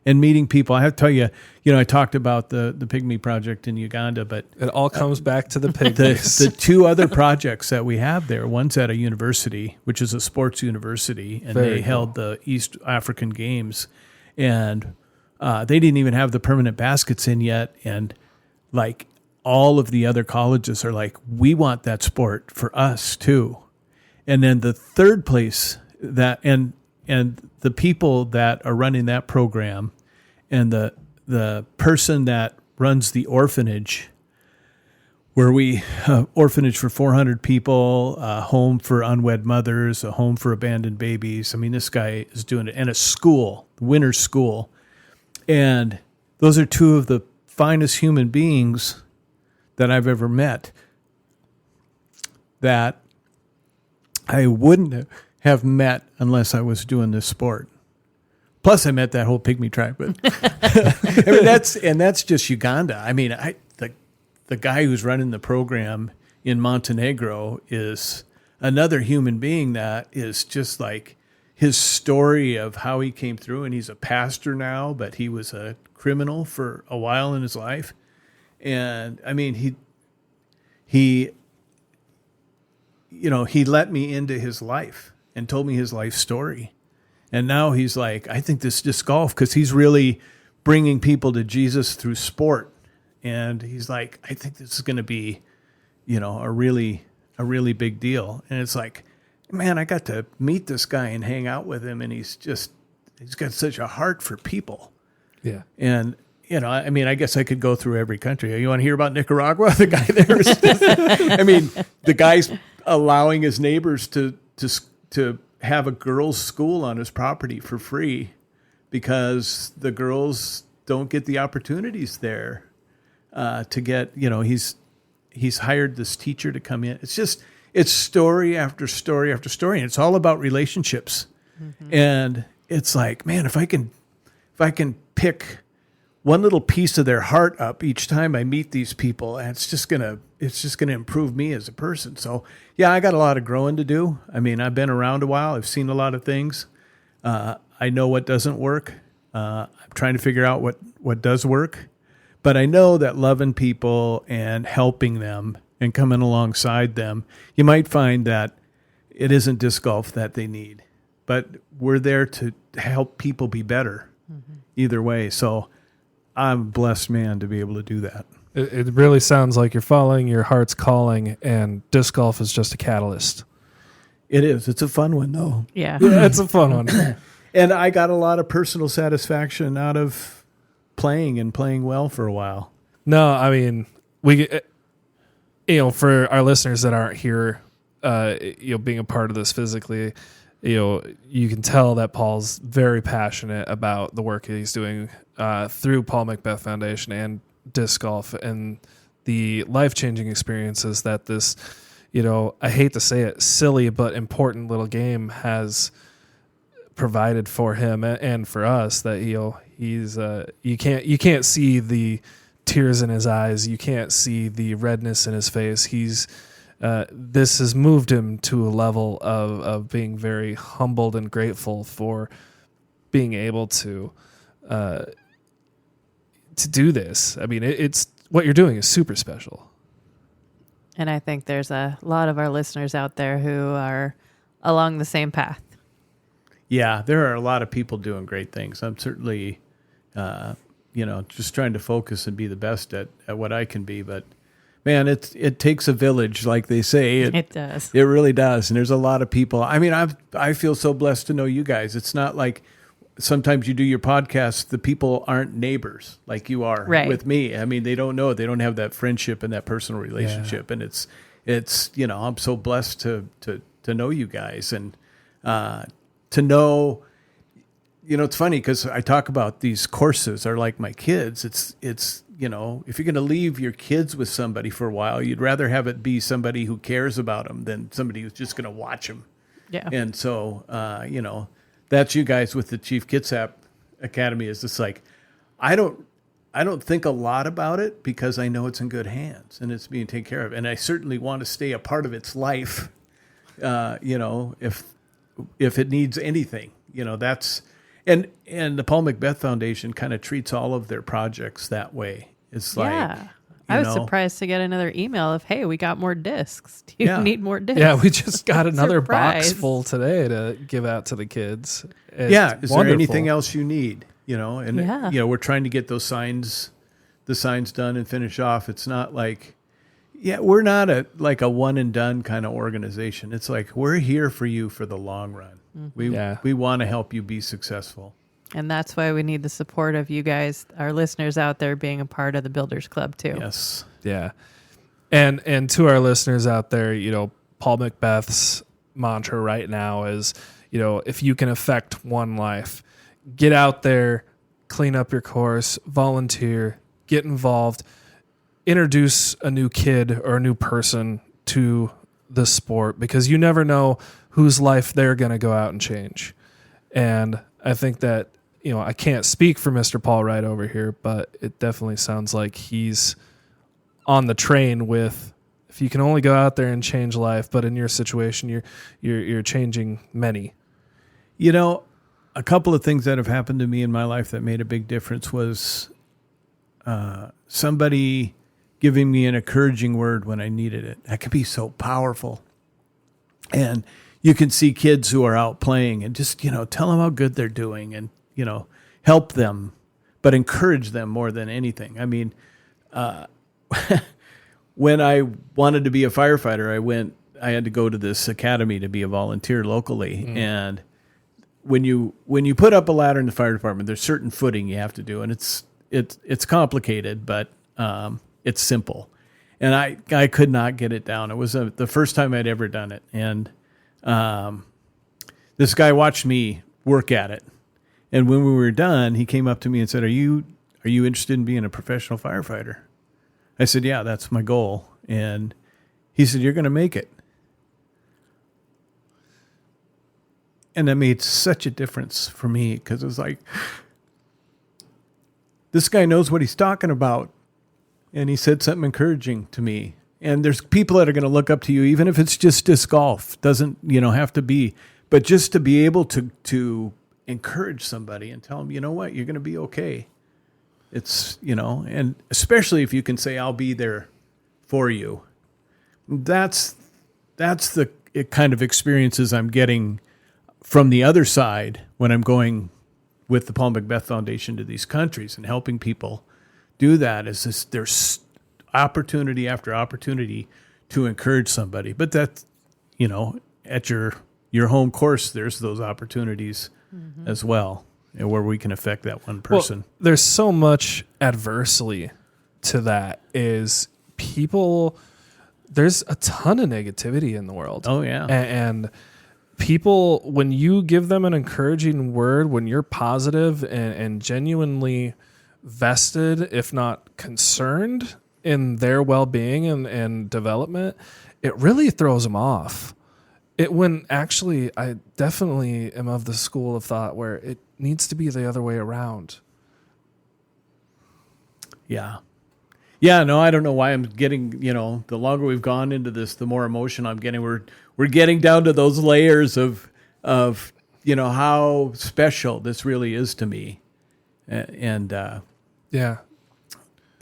meeting people. I have to tell you, I talked about the Pygmy project in Uganda, but it all comes back to the pygmies. The 2 other projects that we have there, one's at a university, which is a sports university, and they held the East African Games, and they didn't even have the permanent baskets in yet, and like all of the other colleges are like, we want that sport for us too. And then the third place that and the people that are running that program and the person that runs the orphanage, where we orphanage for 400 people, a home for unwed mothers, a home for abandoned babies. I mean, this guy is doing it, and a school, winter school. And those are 2 of the finest human beings that I've ever met that I wouldn't have met unless I was doing this sport. Plus, I met that whole pygmy tribe. But I mean, that's just Uganda. I mean, the guy who's running the program in Montenegro is another human being that is just like his story of how he came through, and he's a pastor now, but he was a criminal for a while in his life. And I mean, he let me into his life and told me his life story. And now he's like, I think this disc golf, because he's really bringing people to Jesus through sport. And he's like, I think this is going to be, a really big deal. And it's like, man, I got to meet this guy and hang out with him, and he's got such a heart for people. Yeah. And, I mean, I guess I could go through every country. You want to hear about Nicaragua? The guy there is the guy's allowing his neighbors to have a girls' school on his property for free because the girls don't get the opportunities there to get, he's hired this teacher to come in. It's story after story after story, and it's all about relationships. Mm-hmm. And it's like, man, if I can pick one little piece of their heart up each time I meet these people, and it's just gonna improve me as a person. So yeah, I got a lot of growing to do. I mean, I've been around a while. I've seen a lot of things. I know what doesn't work. I'm trying to figure out what does work. But I know that loving people and helping them and coming alongside them, you might find that it isn't disc golf that they need, but we're there to help people be better either way. So I'm a blessed man to be able to do that. It really sounds like you're following your heart's calling, and disc golf is just a catalyst. It is. It's a fun one, though. Yeah. Yeah, it's a fun one. And I got a lot of personal satisfaction out of playing well for a while. No, I mean, for our listeners that aren't here, being a part of this physically, you can tell that Paul's very passionate about the work that he's doing through Paul Macbeth Foundation and disc golf and the life-changing experiences that this, I hate to say it, silly but important little game has provided for him and for us. That he's you can't see the tears in his eyes, you can't see the redness in his face. He's this has moved him to a level of being very humbled and grateful for being able to do this. I mean, it's what you're doing is super special. And I think there's a lot of our listeners out there who are along the same path. Yeah, there are a lot of people doing great things. I'm certainly, just trying to focus and be the best at what I can be. But man, it takes a village, like they say. It does. It really does. And there's a lot of people. I mean, I feel so blessed to know you guys. It's not like sometimes you do your podcast, the people aren't neighbors like you are with me. I mean, they don't know. They don't have that friendship and that personal relationship. Yeah. And it's I'm so blessed to know you guys and to know. It's funny because I talk about these courses are like my kids. It's if you're going to leave your kids with somebody for a while, you'd rather have it be somebody who cares about them than somebody who's just going to watch them. Yeah. And so, that's you guys with the Chief Kitsap Academy. Is just like, I don't think a lot about it because I know it's in good hands and it's being taken care of. And I certainly want to stay a part of its life. If it needs anything, that's. And the Paul Macbeth Foundation kind of treats all of their projects that way. It's like, I was surprised to get another email of, hey, we got more discs. Do you need more discs? Yeah, we just got another box full today to give out to the kids. It's is there anything else you need? We're trying to get the signs done and finish off. It's not like, we're not a one and done kind of organization. It's like, we're here for you for the long run. Mm-hmm. We want to help you be successful. And that's why we need the support of you guys, our listeners out there, being a part of the Builders Club too. Yes. Yeah. And to our listeners out there, Paul Macbeth's mantra right now is, if you can affect one life, get out there, clean up your course, volunteer, get involved, introduce a new kid or a new person to the sport, because you never know whose life they're going to go out and change. And I think that, I can't speak for Mr. Paul Wright over here, but it definitely sounds like he's on the train with, if you can only go out there and change life, but in your situation, you're changing many. A couple of things that have happened to me in my life that made a big difference was somebody giving me an encouraging word when I needed it. That could be so powerful. And you can see kids who are out playing and just, tell them how good they're doing and, help them, but encourage them more than anything. I mean, when I wanted to be a firefighter, I had to go to this academy to be a volunteer locally. Mm. And when you put up a ladder in the fire department, there's certain footing you have to do. And it's complicated, but it's simple. And I could not get it down. It was the first time I'd ever done it. And this guy watched me work at it. And when we were done, he came up to me and said, Are you interested in being a professional firefighter? I said, yeah, that's my goal. And he said, you're going to make it. And that made such a difference for me because it was like, this guy knows what he's talking about. And he said something encouraging to me. And there's people that are going to look up to you, even if it's just disc golf. Doesn't, have to be. But just to be able to encourage somebody and tell them, you know what, you're going to be okay. It's, and especially if you can say, I'll be there for you. That's the kind of experiences I'm getting from the other side when I'm going with the Paul Macbeth Foundation to these countries and helping people do that. Is this, there's opportunity after opportunity to encourage somebody, but that, at your home course, there's those opportunities as well, where we can affect that one person. Well, there's so much adversely to that is people, there's a ton of negativity in the world. Oh, yeah. And people, when you give them an encouraging word, when you're positive and genuinely vested, if not concerned in their well-being and development, it really throws them off. When actually, I definitely am of the school of thought where it needs to be the other way around. Yeah. Yeah, no, I don't know why I'm getting, the longer we've gone into this, the more emotion I'm getting. We're getting down to those layers of how special this really is to me. And yeah.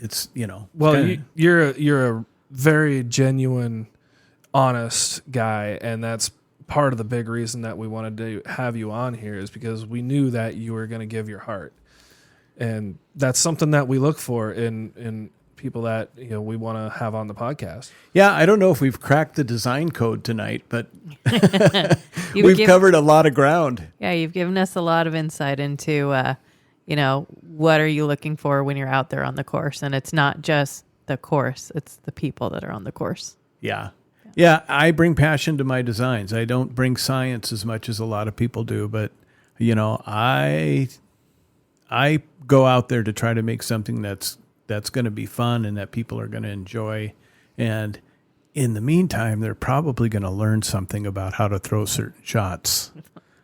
It's, well, you're a very genuine, honest guy, and that's part of the big reason that we wanted to have you on here, is because we knew that you were going to give your heart, and that's something that we look for in people that we want to have on the podcast. Yeah, I don't know if we've cracked the design code tonight, but we've covered a lot of ground. Yeah, you've given us a lot of insight into what are you looking for when you're out there on the course, and it's not just the course, it's the people that are on the course. Yeah, I bring passion to my designs. I don't bring science as much as a lot of people do, but I go out there to try to make something that's going to be fun and that people are going to enjoy. And in the meantime, they're probably going to learn something about how to throw certain shots.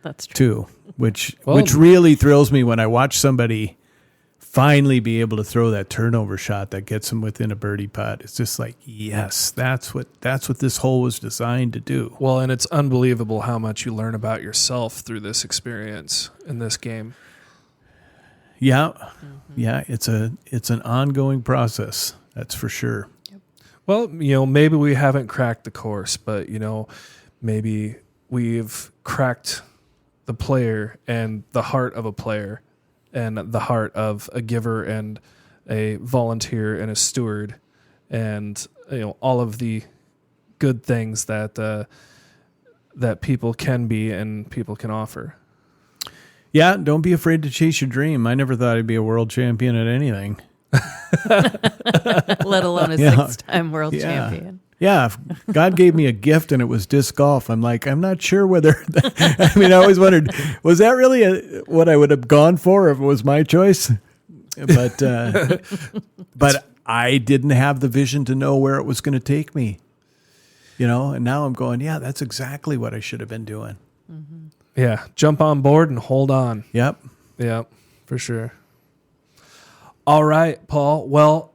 That's true. Too, which really thrills me when I watch somebody finally be able to throw that turnover shot that gets them within a birdie putt. It's just like, yes, that's what this hole was designed to do. Well, and it's unbelievable how much you learn about yourself through this experience in this game. Yeah. Yeah, it's an ongoing process. That's for sure. Yep. Well, maybe we haven't cracked the course, but maybe we've cracked the player and the heart of a player and the heart of a giver and a volunteer and a steward, and all of the good things that that people can be and people can offer. Yeah, don't be afraid to chase your dream. I never thought I'd be a world champion at anything. Let alone a 6-time world champion. Yeah, if God gave me a gift and it was disc golf, I'm not sure whether, I always wondered, was that really what I would have gone for if it was my choice? But I didn't have the vision to know where it was going to take me, and now I'm going, yeah, that's exactly what I should have been doing. Mm-hmm. Yeah, jump on board and hold on. Yep, for sure. All right, Paul. Well,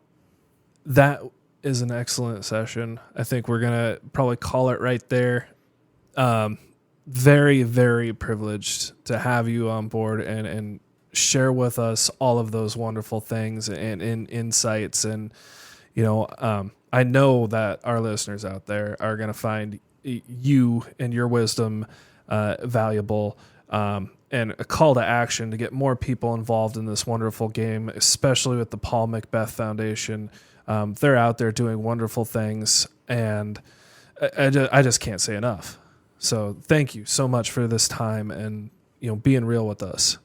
that is an excellent session. I think we're going to probably call it right there. Very, very privileged to have you on board and share with us all of those wonderful things and insights. And, I know that our listeners out there are going to find you and your wisdom valuable, and a call to action to get more people involved in this wonderful game, especially with the Paul Macbeth Foundation. They're out there doing wonderful things, and I just can't say enough. So thank you so much for this time and being real with us.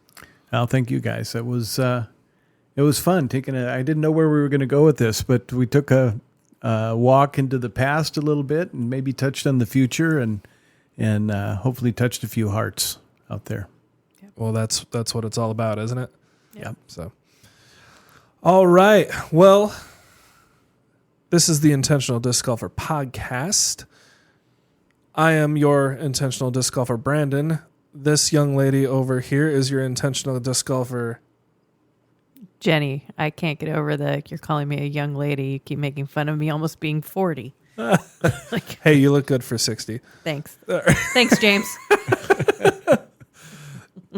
Well, thank you guys. It was fun I didn't know where we were going to go with this, but we took a walk into the past a little bit and maybe touched on the future and hopefully touched a few hearts out there. Yep. Well, that's what it's all about, isn't it? Yep. So, all right. Well, this is the Intentional Disc Golfer podcast. I am your intentional disc golfer, Brandon. This young lady over here is your intentional disc golfer, Jenny, I can't get over you're calling me a young lady. You keep making fun of me almost being 40. Hey, you look good for 60. Thanks. Thanks, James.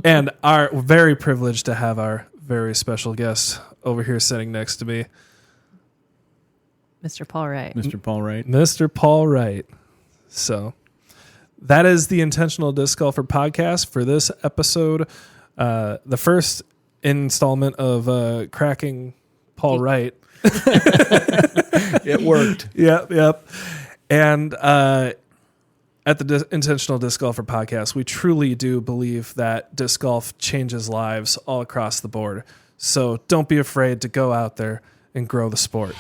And we're very privileged to have our very special guest over here sitting next to me, Mr. Paul Wright. Mr. Paul Wright. Mr. Paul Wright. So that is the Intentional Disc Golfer podcast for this episode. The first installment of cracking Paul Wright. It worked. Yep. And at the Intentional Disc Golfer podcast, we truly do believe that disc golf changes lives all across the board. So don't be afraid to go out there and grow the sport.